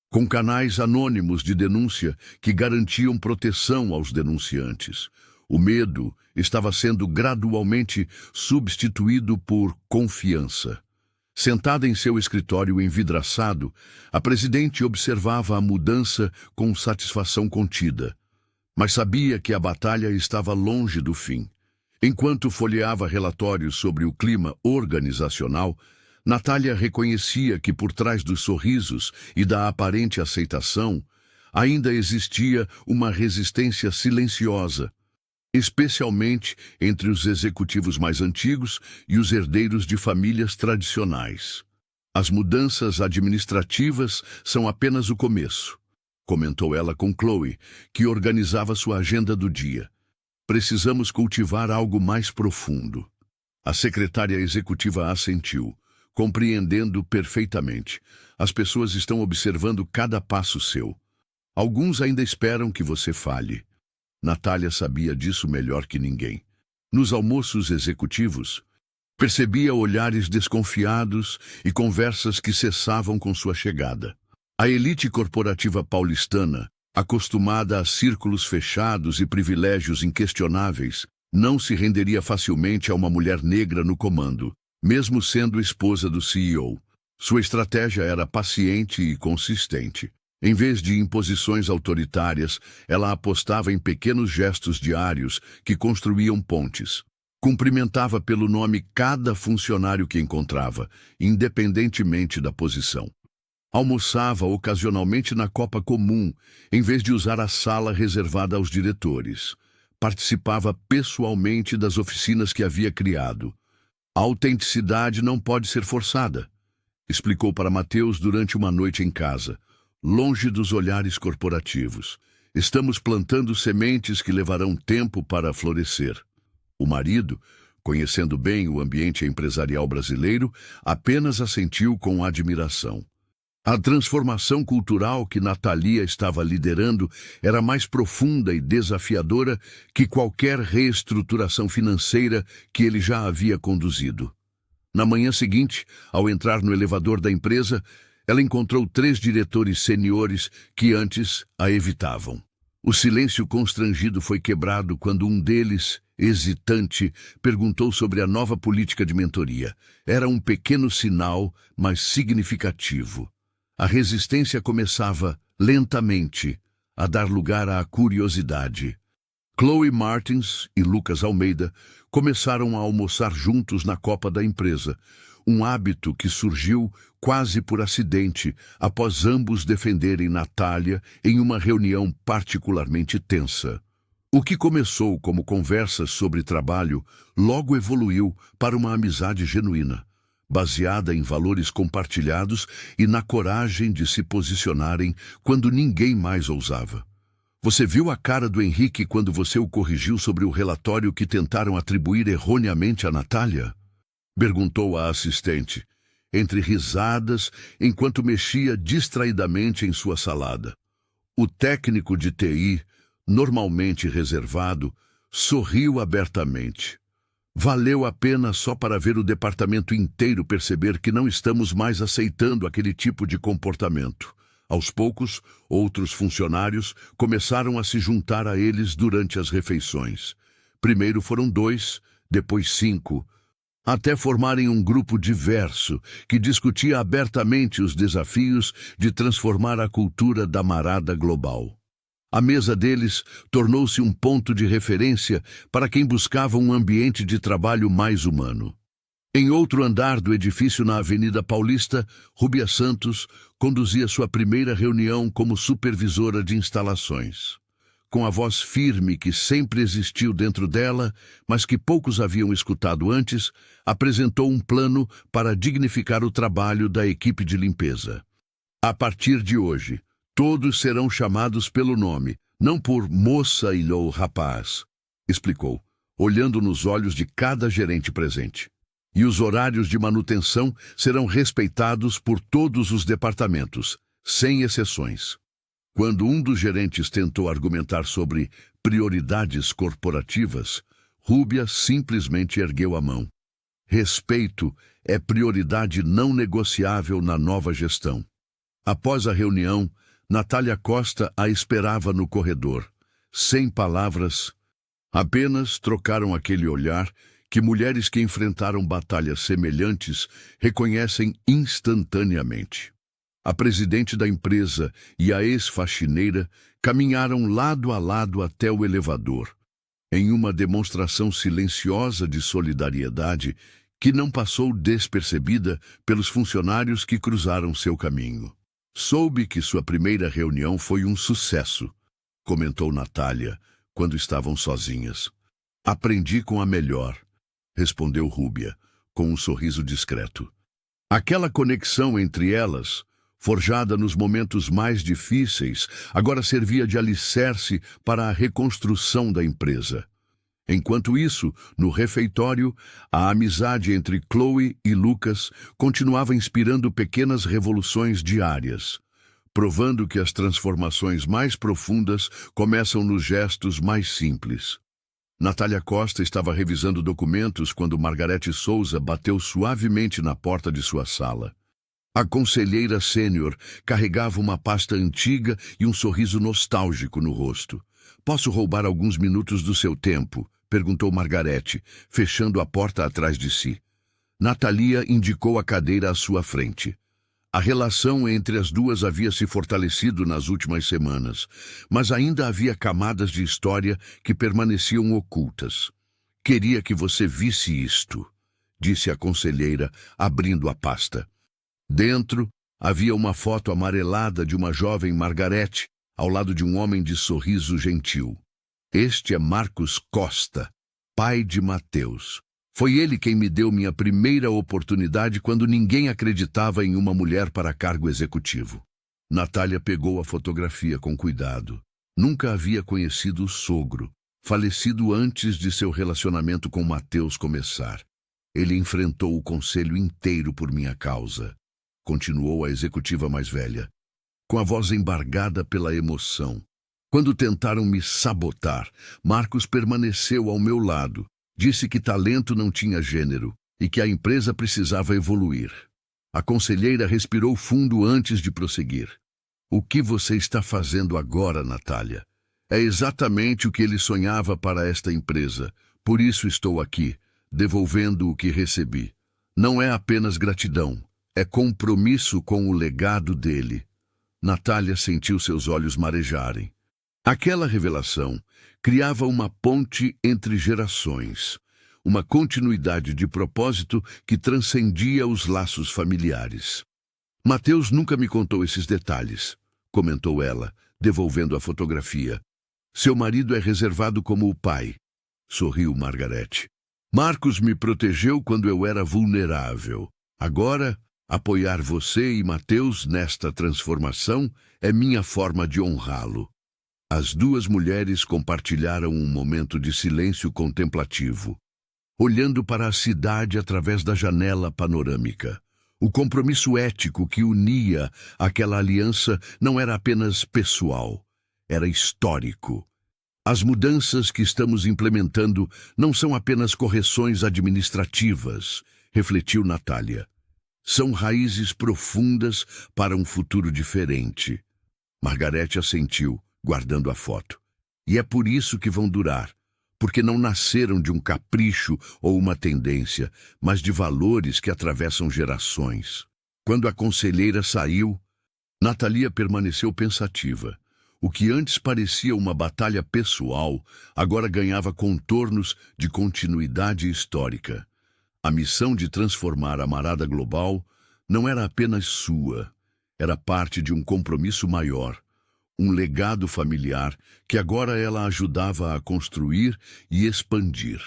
com canais anônimos de denúncia que garantiam proteção aos denunciantes. O medo estava sendo gradualmente substituído por confiança. Sentada em seu escritório envidraçado, a presidente observava a mudança com satisfação contida, mas sabia que a batalha estava longe do fim. Enquanto folheava relatórios sobre o clima organizacional, Natália reconhecia que por trás dos sorrisos e da aparente aceitação, ainda existia uma resistência silenciosa, especialmente entre os executivos mais antigos e os herdeiros de famílias tradicionais. As mudanças administrativas são apenas o começo, comentou ela com Chloe, que organizava sua agenda do dia. Precisamos cultivar algo mais profundo. A secretária executiva assentiu, compreendendo perfeitamente. As pessoas estão observando cada passo seu. Alguns ainda esperam que você falhe. Natália sabia disso melhor que ninguém. Nos almoços executivos, percebia olhares desconfiados e conversas que cessavam com sua chegada. A elite corporativa paulistana, acostumada a círculos fechados e privilégios inquestionáveis, não se renderia facilmente a uma mulher negra no comando, mesmo sendo esposa do CEO. Sua estratégia era paciente e consistente. Em vez de imposições autoritárias, ela apostava em pequenos gestos diários que construíam pontes. Cumprimentava pelo nome cada funcionário que encontrava, independentemente da posição. Almoçava ocasionalmente na copa comum, em vez de usar a sala reservada aos diretores. Participava pessoalmente das oficinas que havia criado. A autenticidade não pode ser forçada, explicou para Mateus durante uma noite em casa, longe dos olhares corporativos. Estamos plantando sementes que levarão tempo para florescer. O marido, conhecendo bem o ambiente empresarial brasileiro, apenas assentiu com admiração. A transformação cultural que Natalia estava liderando era mais profunda e desafiadora que qualquer reestruturação financeira que ele já havia conduzido. Na manhã seguinte, ao entrar no elevador da empresa, ela encontrou 3 diretores seniores que antes a evitavam. O silêncio constrangido foi quebrado quando um deles, hesitante, perguntou sobre a nova política de mentoria. Era um pequeno sinal, mas significativo. A resistência começava, lentamente, a dar lugar à curiosidade. Chloe Martins e Lucas Almeida começaram a almoçar juntos na copa da empresa, um hábito que surgiu quase por acidente após ambos defenderem Natália em uma reunião particularmente tensa. O que começou como conversas sobre trabalho logo evoluiu para uma amizade genuína, baseada em valores compartilhados e na coragem de se posicionarem quando ninguém mais ousava. Você viu a cara do Henrique quando você o corrigiu sobre o relatório que tentaram atribuir erroneamente a Natália? Perguntou a assistente, entre risadas, enquanto mexia distraidamente em sua salada. O técnico de TI, normalmente reservado, sorriu abertamente. Valeu a pena só para ver o departamento inteiro perceber que não estamos mais aceitando aquele tipo de comportamento. Aos poucos, outros funcionários começaram a se juntar a eles durante as refeições. Primeiro foram 2, depois 5, até formarem um grupo diverso que discutia abertamente os desafios de transformar a cultura da marada global. A mesa deles tornou-se um ponto de referência para quem buscava um ambiente de trabalho mais humano. Em outro andar do edifício na Avenida Paulista, Rúbia Santos conduzia sua primeira reunião como supervisora de instalações. Com a voz firme que sempre existiu dentro dela, mas que poucos haviam escutado antes, apresentou um plano para dignificar o trabalho da equipe de limpeza. A partir de hoje, todos serão chamados pelo nome, não por moça ou rapaz, explicou, olhando nos olhos de cada gerente presente. E os horários de manutenção serão respeitados por todos os departamentos, sem exceções. Quando um dos gerentes tentou argumentar sobre prioridades corporativas, Rúbia simplesmente ergueu a mão. Respeito é prioridade não negociável na nova gestão. Após a reunião, Natália Costa a esperava no corredor. Sem palavras, apenas trocaram aquele olhar que mulheres que enfrentaram batalhas semelhantes reconhecem instantaneamente. A presidente da empresa e a ex-faxineira caminharam lado a lado até o elevador, em uma demonstração silenciosa de solidariedade que não passou despercebida pelos funcionários que cruzaram seu caminho. Soube que sua primeira reunião foi um sucesso, comentou Natália, quando estavam sozinhas. Aprendi com a melhor, respondeu Rúbia, com um sorriso discreto. Aquela conexão entre elas, forjada nos momentos mais difíceis, agora servia de alicerce para a reconstrução da empresa. Enquanto isso, no refeitório, a amizade entre Chloe e Lucas continuava inspirando pequenas revoluções diárias, provando que as transformações mais profundas começam nos gestos mais simples. Natália Costa estava revisando documentos quando Margarete Souza bateu suavemente na porta de sua sala. A conselheira sênior carregava uma pasta antiga e um sorriso nostálgico no rosto. "Posso roubar alguns minutos do seu tempo?" perguntou Margarete, fechando a porta atrás de si. Natalia indicou a cadeira à sua frente. A relação entre as duas havia se fortalecido nas últimas semanas, mas ainda havia camadas de história que permaneciam ocultas. "Queria que você visse isto", disse a conselheira, abrindo a pasta. Dentro, havia uma foto amarelada de uma jovem Margarete, ao lado de um homem de sorriso gentil. "Este é Marcos Costa, pai de Mateus. Foi ele quem me deu minha primeira oportunidade quando ninguém acreditava em uma mulher para cargo executivo." Natália pegou a fotografia com cuidado. Nunca havia conhecido o sogro, falecido antes de seu relacionamento com Mateus começar. "Ele enfrentou o conselho inteiro por minha causa", continuou a executiva mais velha, com a voz embargada pela emoção. "Quando tentaram me sabotar, Marcos permaneceu ao meu lado. Disse que talento não tinha gênero e que a empresa precisava evoluir." A conselheira respirou fundo antes de prosseguir. "O que você está fazendo agora, Natália? É exatamente o que ele sonhava para esta empresa. Por isso estou aqui, devolvendo o que recebi. Não é apenas gratidão, é compromisso com o legado dele." Natália sentiu seus olhos marejarem. Aquela revelação criava uma ponte entre gerações, uma continuidade de propósito que transcendia os laços familiares. "Mateus nunca me contou esses detalhes", comentou ela, devolvendo a fotografia. "Seu marido é reservado como o pai", sorriu Margarete. "Marcos me protegeu quando eu era vulnerável. Agora, apoiar você e Mateus nesta transformação é minha forma de honrá-lo." As duas mulheres compartilharam um momento de silêncio contemplativo, olhando para a cidade através da janela panorâmica. O compromisso ético que unia aquela aliança não era apenas pessoal, era histórico. "As mudanças que estamos implementando não são apenas correções administrativas", refletiu Natália. "São raízes profundas para um futuro diferente." Margarete assentiu, guardando a foto. "E é por isso que vão durar, porque não nasceram de um capricho ou uma tendência, mas de valores que atravessam gerações." Quando a conselheira saiu, Natalia permaneceu pensativa. O que antes parecia uma batalha pessoal, agora ganhava contornos de continuidade histórica. A missão de transformar a Marada Global não era apenas sua, era parte de um compromisso maior, um legado familiar que agora ela ajudava a construir e expandir.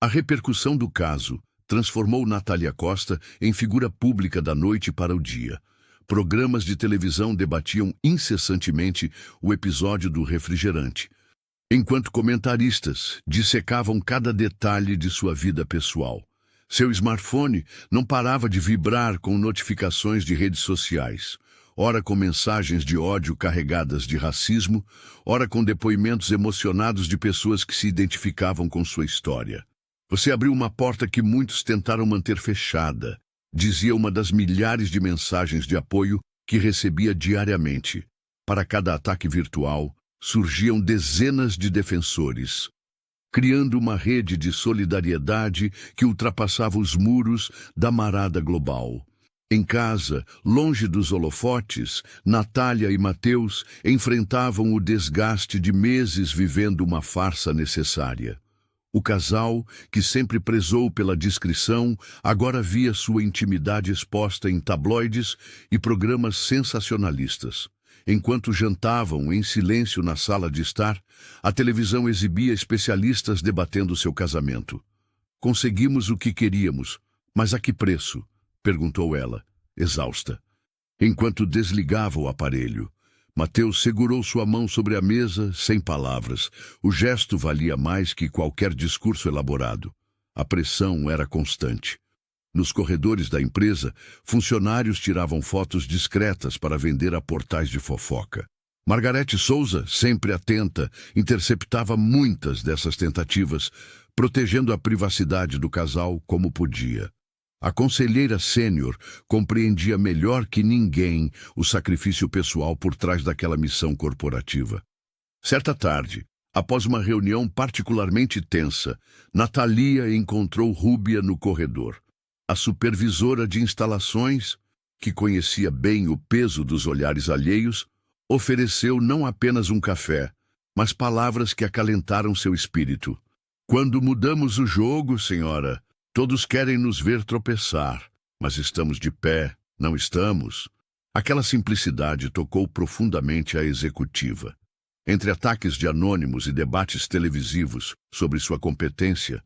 A repercussão do caso transformou Natália Costa em figura pública da noite para o dia. Programas de televisão debatiam incessantemente o episódio do refrigerante, enquanto comentaristas dissecavam cada detalhe de sua vida pessoal. Seu smartphone não parava de vibrar com notificações de redes sociais, ora com mensagens de ódio carregadas de racismo, ora com depoimentos emocionados de pessoas que se identificavam com sua história. "Você abriu uma porta que muitos tentaram manter fechada", dizia uma das milhares de mensagens de apoio que recebia diariamente. Para cada ataque virtual, surgiam dezenas de defensores, criando uma rede de solidariedade que ultrapassava os muros da Marada Global. Em casa, longe dos holofotes, Natália e Mateus enfrentavam o desgaste de meses vivendo uma farsa necessária. O casal, que sempre prezou pela discrição, agora via sua intimidade exposta em tabloides e programas sensacionalistas. Enquanto jantavam em silêncio na sala de estar, a televisão exibia especialistas debatendo seu casamento. "Conseguimos o que queríamos, mas a que preço?", perguntou ela, exausta. Enquanto desligava o aparelho, Mateus segurou sua mão sobre a mesa, sem palavras. O gesto valia mais que qualquer discurso elaborado. A pressão era constante. Nos corredores da empresa, funcionários tiravam fotos discretas para vender a portais de fofoca. Margarete Souza, sempre atenta, interceptava muitas dessas tentativas, protegendo a privacidade do casal como podia. A conselheira sênior compreendia melhor que ninguém o sacrifício pessoal por trás daquela missão corporativa. Certa tarde, após uma reunião particularmente tensa, Natalia encontrou Rúbia no corredor. A supervisora de instalações, que conhecia bem o peso dos olhares alheios, ofereceu não apenas um café, mas palavras que acalentaram seu espírito. Quando mudamos o jogo, senhora, todos querem nos ver tropeçar, mas estamos de pé, não estamos? Aquela simplicidade tocou profundamente a executiva. Entre ataques de anônimos e debates televisivos sobre sua competência,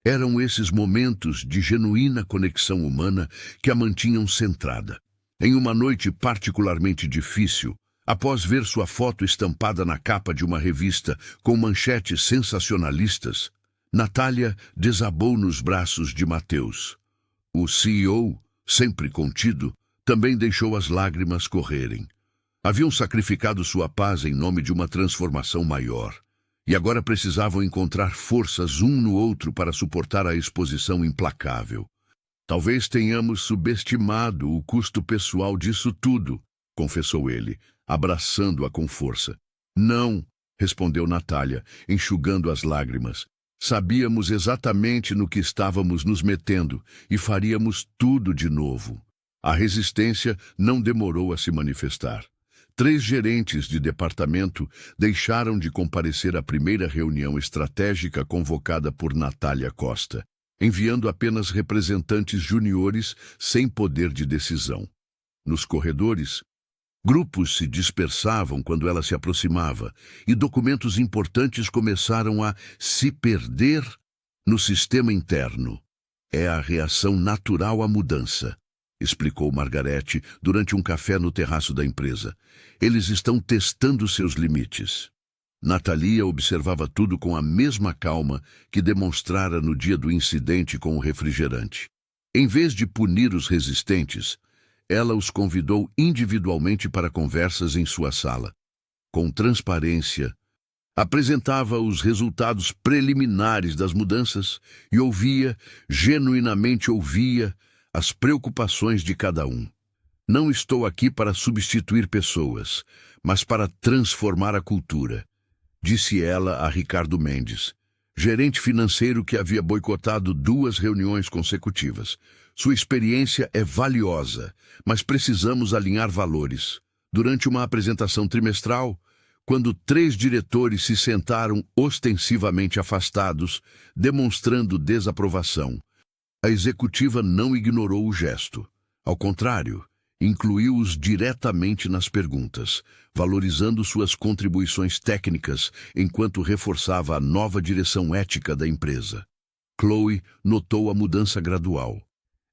eram esses momentos de genuína conexão humana que a mantinham centrada. Em uma noite particularmente difícil, após ver sua foto estampada na capa de uma revista com manchetes sensacionalistas, Natália desabou nos braços de Mateus. O CEO, sempre contido, também deixou as lágrimas correrem. Haviam sacrificado sua paz em nome de uma transformação maior, e agora precisavam encontrar forças um no outro para suportar a exposição implacável. Talvez tenhamos subestimado o custo pessoal disso tudo, confessou ele, abraçando-a com força. Não, respondeu Natália, enxugando as lágrimas. Sabíamos exatamente no que estávamos nos metendo e faríamos tudo de novo. A resistência não demorou a se manifestar. 3 gerentes de departamento deixaram de comparecer à primeira reunião estratégica convocada por Natália Costa, enviando apenas representantes juniores sem poder de decisão. Nos corredores, grupos se dispersavam quando ela se aproximava e documentos importantes começaram a se perder no sistema interno. É a reação natural à mudança, explicou Margarete durante um café no terraço da empresa. Eles estão testando seus limites. Natalia observava tudo com a mesma calma que demonstrara no dia do incidente com o refrigerante. Em vez de punir os resistentes, ela os convidou individualmente para conversas em sua sala. Com transparência, apresentava os resultados preliminares das mudanças e genuinamente ouvia, as preocupações de cada um. Não estou aqui para substituir pessoas, mas para transformar a cultura, disse ela a Ricardo Mendes, gerente financeiro que havia boicotado 2 reuniões consecutivas. Sua experiência é valiosa, mas precisamos alinhar valores. Durante uma apresentação trimestral, quando 3 diretores se sentaram ostensivamente afastados, demonstrando desaprovação, a executiva não ignorou o gesto. Ao contrário, incluiu-os diretamente nas perguntas, valorizando suas contribuições técnicas enquanto reforçava a nova direção ética da empresa. Chloe notou a mudança gradual.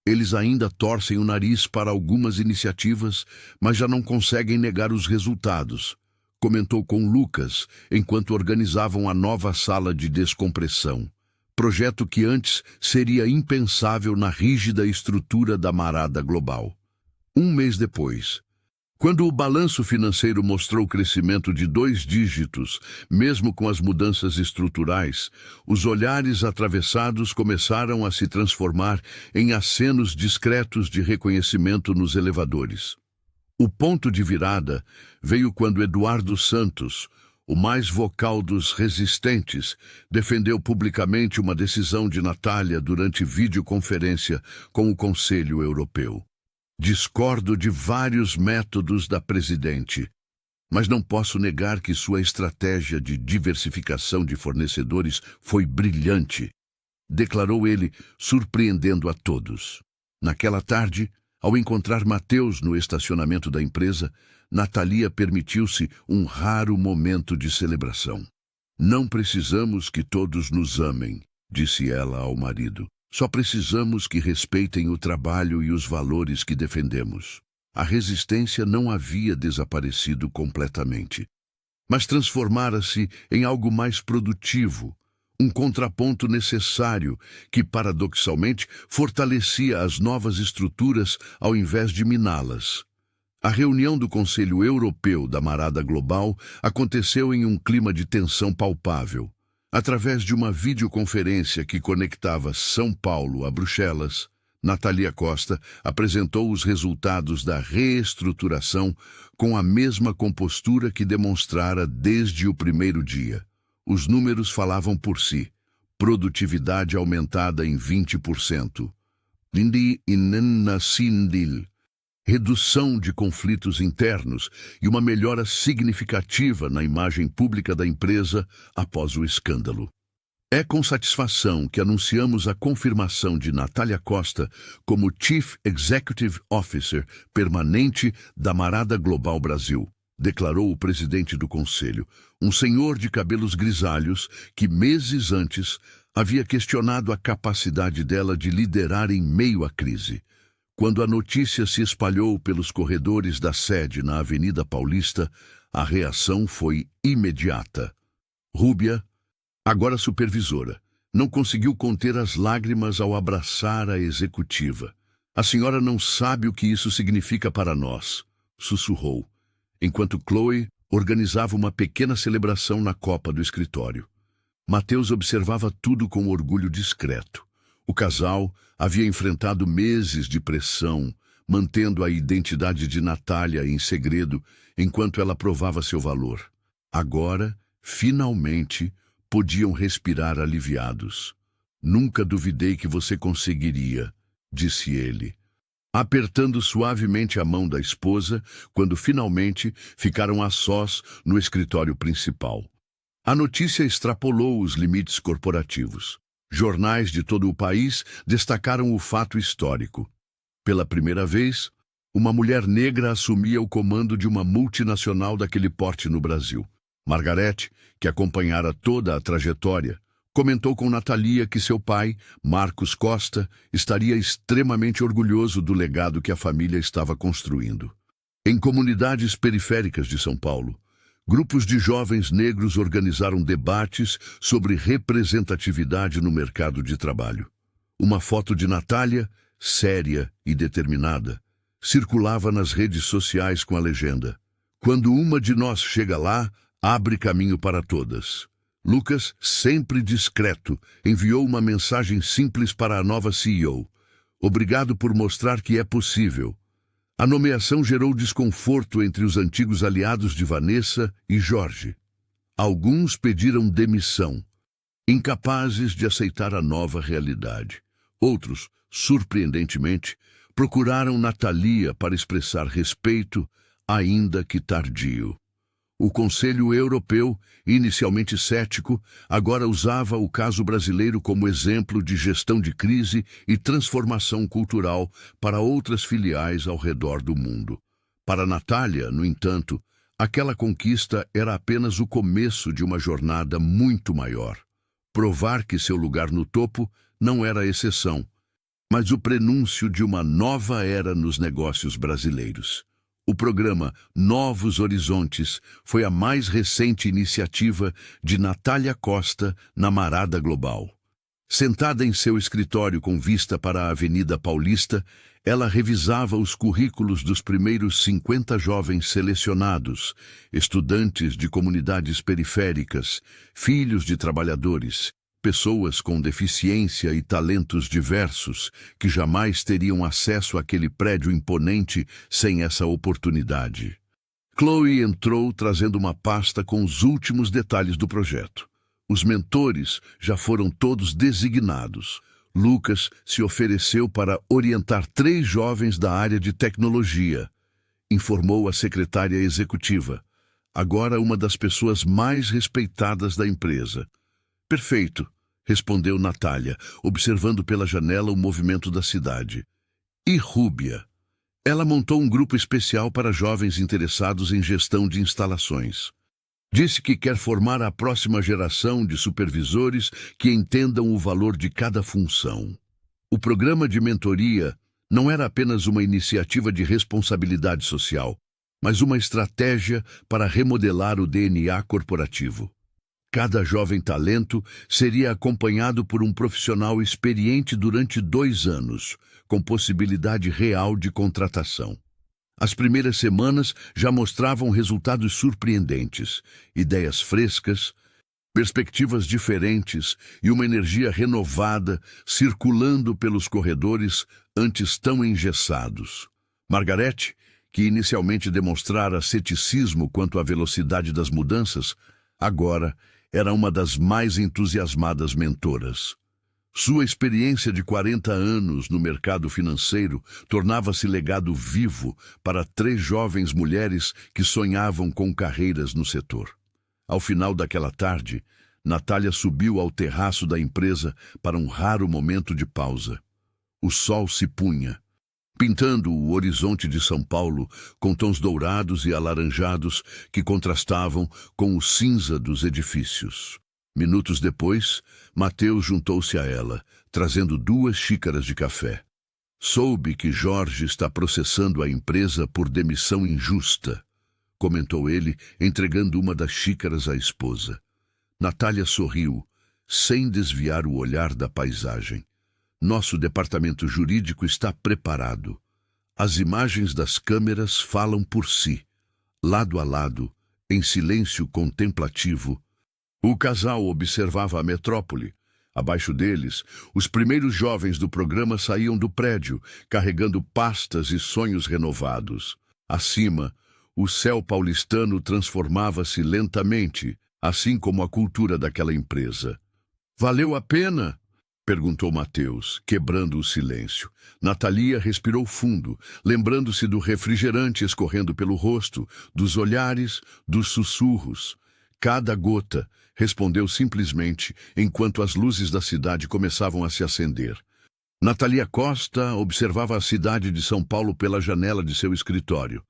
Eles ainda torcem o nariz para algumas iniciativas, mas já não conseguem negar os resultados, comentou com Lucas enquanto organizavam a nova sala de descompressão, projeto que antes seria impensável na rígida estrutura da Marada Global. Um mês depois, quando o balanço financeiro mostrou crescimento de 2 dígitos, mesmo com as mudanças estruturais, os olhares atravessados começaram a se transformar em acenos discretos de reconhecimento nos elevadores. O ponto de virada veio quando Eduardo Santos, o mais vocal dos resistentes, defendeu publicamente uma decisão de Natália durante videoconferência com o Conselho Europeu. Discordo de vários métodos da presidente, mas não posso negar que sua estratégia de diversificação de fornecedores foi brilhante, declarou ele, surpreendendo a todos. Naquela tarde, ao encontrar Mateus no estacionamento da empresa, Natalia permitiu-se um raro momento de celebração. Não precisamos que todos nos amem, disse ela ao marido. Só precisamos que respeitem o trabalho e os valores que defendemos. A resistência não havia desaparecido completamente, mas transformara-se em algo mais produtivo, um contraponto necessário que, paradoxalmente, fortalecia as novas estruturas ao invés de miná-las. A reunião do Conselho Europeu da Marada Global aconteceu em um clima de tensão palpável. Através de uma videoconferência que conectava São Paulo a Bruxelas, Natalia Costa apresentou os resultados da reestruturação com a mesma compostura que demonstrara desde o primeiro dia. Os números falavam por si. Produtividade aumentada em 20%. Lindi Inenasindil. Redução de conflitos internos e uma melhora significativa na imagem pública da empresa após o escândalo. É com satisfação que anunciamos a confirmação de Natalia Costa como Chief Executive Officer permanente da Marada Global Brasil, declarou o presidente do conselho, um senhor de cabelos grisalhos que, meses antes, havia questionado a capacidade dela de liderar em meio à crise. Quando a notícia se espalhou pelos corredores da sede na Avenida Paulista, a reação foi imediata. Rúbia, agora supervisora, não conseguiu conter as lágrimas ao abraçar a executiva. A senhora não sabe o que isso significa para nós, sussurrou, enquanto Chloe organizava uma pequena celebração na copa do escritório. Mateus observava tudo com orgulho discreto. O casal havia enfrentado meses de pressão, mantendo a identidade de Natália em segredo enquanto ela provava seu valor. Agora, finalmente, podiam respirar aliviados. Nunca duvidei que você conseguiria, disse ele, apertando suavemente a mão da esposa quando finalmente ficaram a sós no escritório principal. A notícia extrapolou os limites corporativos. Jornais de todo o país destacaram o fato histórico. Pela primeira vez, uma mulher negra assumia o comando de uma multinacional daquele porte no Brasil. Margarete, que acompanhara toda a trajetória, comentou com Natalia que seu pai, Marcos Costa, estaria extremamente orgulhoso do legado que a família estava construindo. Em comunidades periféricas de São Paulo, grupos de jovens negros organizaram debates sobre representatividade no mercado de trabalho. Uma foto de Natália, séria e determinada, circulava nas redes sociais com a legenda: "Quando uma de nós chega lá, abre caminho para todas." Lucas, sempre discreto, enviou uma mensagem simples para a nova CEO. "Obrigado por mostrar que é possível." A nomeação gerou desconforto entre os antigos aliados de Vanessa e Jorge. Alguns pediram demissão, incapazes de aceitar a nova realidade. Outros, surpreendentemente, procuraram Natalia para expressar respeito, ainda que tardio. O Conselho Europeu, inicialmente cético, agora usava o caso brasileiro como exemplo de gestão de crise e transformação cultural para outras filiais ao redor do mundo. Para Natália, no entanto, aquela conquista era apenas o começo de uma jornada muito maior. Provar que seu lugar no topo não era exceção, mas o prenúncio de uma nova era nos negócios brasileiros. O programa Novos Horizontes foi a mais recente iniciativa de Natalia Costa na Marada Global. Sentada em seu escritório com vista para a Avenida Paulista, ela revisava os currículos dos primeiros 50 jovens selecionados, estudantes de comunidades periféricas, filhos de trabalhadores, pessoas com deficiência e talentos diversos que jamais teriam acesso àquele prédio imponente sem essa oportunidade. Chloe entrou trazendo uma pasta com os últimos detalhes do projeto. Os mentores já foram todos designados. Lucas se ofereceu para orientar 3 jovens da área de tecnologia, informou a secretária executiva, agora uma das pessoas mais respeitadas da empresa. "Perfeito", respondeu Natália, observando pela janela o movimento da cidade. "E Rúbia?" Ela montou um grupo especial para jovens interessados em gestão de instalações. Disse que quer formar a próxima geração de supervisores que entendam o valor de cada função. O programa de mentoria não era apenas uma iniciativa de responsabilidade social, mas uma estratégia para remodelar o DNA corporativo. Cada jovem talento seria acompanhado por um profissional experiente durante 2 anos, com possibilidade real de contratação. As primeiras semanas já mostravam resultados surpreendentes, ideias frescas, perspectivas diferentes e uma energia renovada circulando pelos corredores antes tão engessados. Margarete, que inicialmente demonstrara ceticismo quanto à velocidade das mudanças, agora era uma das mais entusiasmadas mentoras. Sua experiência de 40 anos no mercado financeiro tornava-se legado vivo para 3 jovens mulheres que sonhavam com carreiras no setor. Ao final daquela tarde, Natália subiu ao terraço da empresa para um raro momento de pausa. O sol se punha, pintando o horizonte de São Paulo com tons dourados e alaranjados que contrastavam com o cinza dos edifícios. Minutos depois, Mateus juntou-se a ela, trazendo 2 xícaras de café. Soube que Jorge está processando a empresa por demissão injusta, comentou ele, entregando uma das xícaras à esposa. Natália sorriu, sem desviar o olhar da paisagem. Nosso departamento jurídico está preparado. As imagens das câmeras falam por si. Lado a lado, em silêncio contemplativo, o casal observava a metrópole. Abaixo deles, os primeiros jovens do programa saíam do prédio, carregando pastas e sonhos renovados. Acima, o céu paulistano transformava-se lentamente, assim como a cultura daquela empresa. Valeu a pena? Perguntou Mateus, quebrando o silêncio. Natalia respirou fundo, lembrando-se do refrigerante escorrendo pelo rosto, dos olhares, dos sussurros. Cada gota respondeu simplesmente enquanto as luzes da cidade começavam a se acender. Natalia Costa observava a cidade de São Paulo pela janela de seu escritório,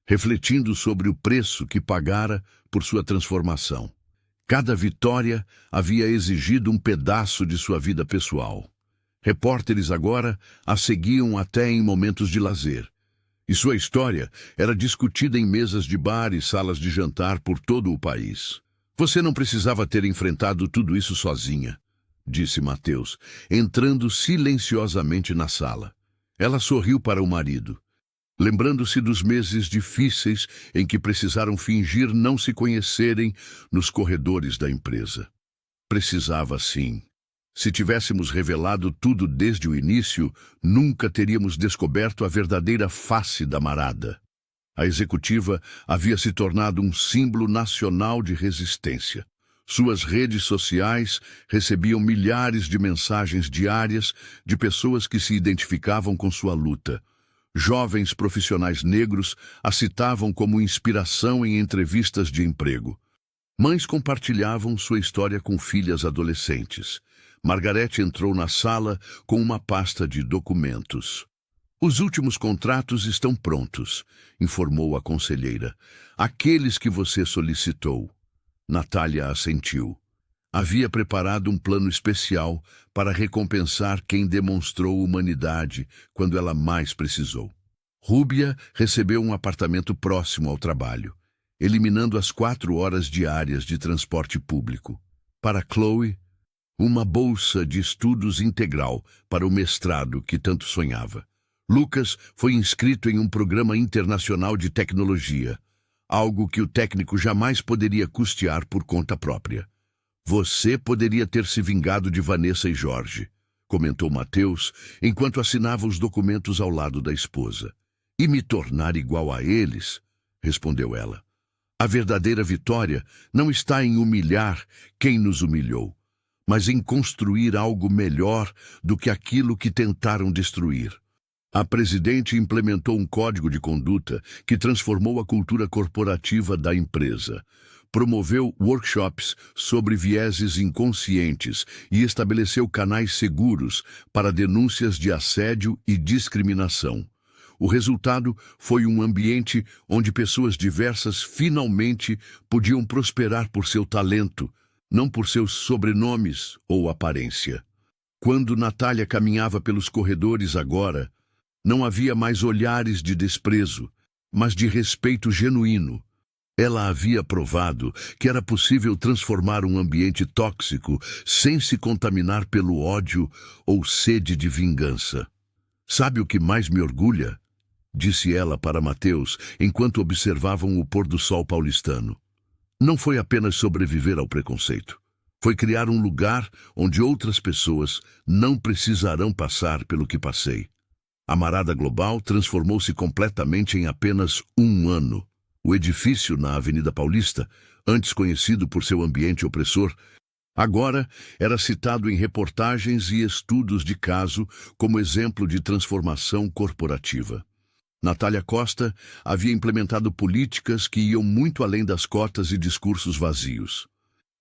refletindo sobre o preço que pagara por sua transformação. Cada vitória havia exigido um pedaço de sua vida pessoal. Repórteres agora a seguiam até em momentos de lazer. E sua história era discutida em mesas de bar e salas de jantar por todo o país. Você não precisava ter enfrentado tudo isso sozinha, disse Mateus, entrando silenciosamente na sala. Ela sorriu para o marido, lembrando-se dos meses difíceis em que precisaram fingir não se conhecerem nos corredores da empresa. Precisava sim. Se tivéssemos revelado tudo desde o início, nunca teríamos descoberto a verdadeira face da marada. A executiva havia se tornado um símbolo nacional de resistência. Suas redes sociais recebiam milhares de mensagens diárias de pessoas que se identificavam com sua luta. Jovens profissionais negros a citavam como inspiração em entrevistas de emprego. Mães compartilhavam sua história com filhas adolescentes. Margarete entrou na sala com uma pasta de documentos. Os últimos contratos estão prontos, informou a conselheira. Aqueles que você solicitou. Natália assentiu. Havia preparado um plano especial para recompensar quem demonstrou humanidade quando ela mais precisou. Rúbia recebeu um apartamento próximo ao trabalho, eliminando as 4 horas diárias de transporte público. Para Chloe, uma bolsa de estudos integral para o mestrado que tanto sonhava. Lucas foi inscrito em um programa internacional de tecnologia, algo que o técnico jamais poderia custear por conta própria. Você poderia ter se vingado de Vanessa e Jorge, comentou Mateus, enquanto assinava os documentos ao lado da esposa. E me tornar igual a eles, respondeu ela. A verdadeira vitória não está em humilhar quem nos humilhou, mas em construir algo melhor do que aquilo que tentaram destruir. A presidente implementou um código de conduta que transformou a cultura corporativa da empresa. Promoveu workshops sobre vieses inconscientes e estabeleceu canais seguros para denúncias de assédio e discriminação. O resultado foi um ambiente onde pessoas diversas finalmente podiam prosperar por seu talento, não por seus sobrenomes ou aparência. Quando Natália caminhava pelos corredores agora, não havia mais olhares de desprezo, mas de respeito genuíno. Ela havia provado que era possível transformar um ambiente tóxico sem se contaminar pelo ódio ou sede de vingança. "Sabe o que mais me orgulha?", disse ela para Mateus enquanto observavam o pôr do sol paulistano. "Não foi apenas sobreviver ao preconceito. Foi criar um lugar onde outras pessoas não precisarão passar pelo que passei. A Marada Global transformou-se completamente em apenas um ano. O edifício na Avenida Paulista, antes conhecido por seu ambiente opressor, agora era citado em reportagens e estudos de caso como exemplo de transformação corporativa. Natália Costa havia implementado políticas que iam muito além das cotas e discursos vazios.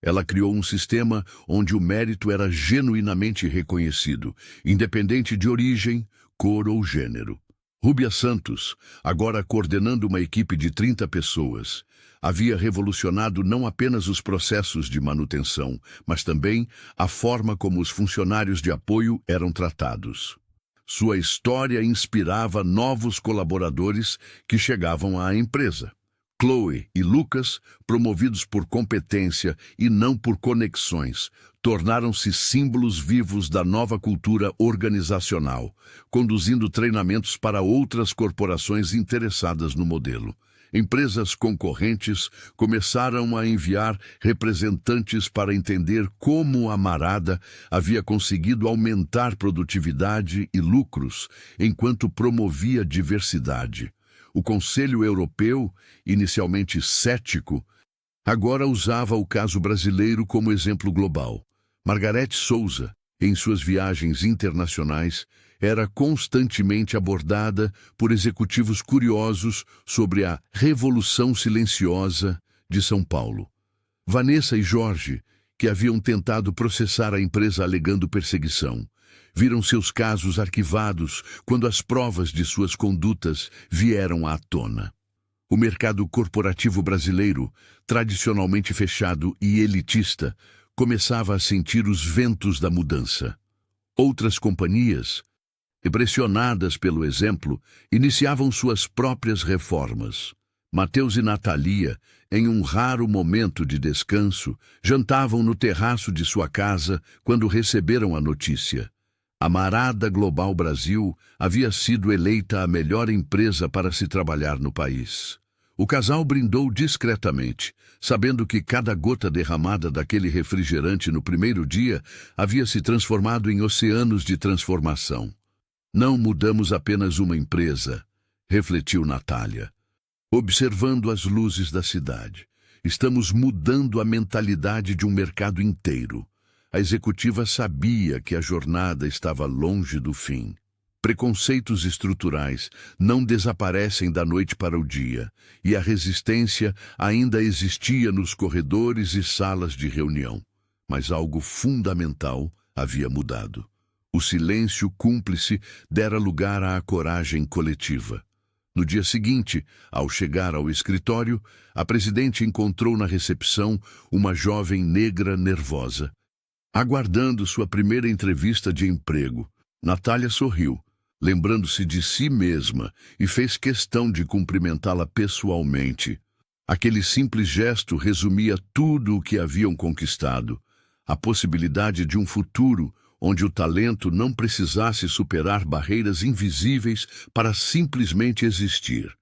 Ela criou um sistema onde o mérito era genuinamente reconhecido, independente de origem, cor ou gênero. Rúbia Santos, agora coordenando uma equipe de 30 pessoas, havia revolucionado não apenas os processos de manutenção, mas também a forma como os funcionários de apoio eram tratados. Sua história inspirava novos colaboradores que chegavam à empresa. Chloe e Lucas, promovidos por competência e não por conexões, tornaram-se símbolos vivos da nova cultura organizacional, conduzindo treinamentos para outras corporações interessadas no modelo. Empresas concorrentes começaram a enviar representantes para entender como a Marada havia conseguido aumentar produtividade e lucros enquanto promovia diversidade. O Conselho Europeu, inicialmente cético, agora usava o caso brasileiro como exemplo global. Margarete Souza, em suas viagens internacionais, era constantemente abordada por executivos curiosos sobre a Revolução Silenciosa de São Paulo. Vanessa e Jorge, que haviam tentado processar a empresa alegando perseguição, viram seus casos arquivados quando as provas de suas condutas vieram à tona. O mercado corporativo brasileiro, tradicionalmente fechado e elitista, começava a sentir os ventos da mudança. Outras companhias, pressionadas pelo exemplo, iniciavam suas próprias reformas. Mateus e Natalia, em um raro momento de descanso, jantavam no terraço de sua casa quando receberam a notícia. A Marada Global Brasil havia sido eleita a melhor empresa para se trabalhar no país. O casal brindou discretamente, sabendo que cada gota derramada daquele refrigerante no primeiro dia havia se transformado em oceanos de transformação. "Não mudamos apenas uma empresa", refletiu Natália, observando as luzes da cidade. "Estamos mudando a mentalidade de um mercado inteiro." A executiva sabia que a jornada estava longe do fim. Preconceitos estruturais não desaparecem da noite para o dia, e a resistência ainda existia nos corredores e salas de reunião. Mas algo fundamental havia mudado. O silêncio cúmplice dera lugar à coragem coletiva. No dia seguinte, ao chegar ao escritório, a presidente encontrou na recepção uma jovem negra nervosa, aguardando sua primeira entrevista de emprego. Natália sorriu, lembrando-se de si mesma, e fez questão de cumprimentá-la pessoalmente. Aquele simples gesto resumia tudo o que haviam conquistado: a possibilidade de um futuro onde o talento não precisasse superar barreiras invisíveis para simplesmente existir.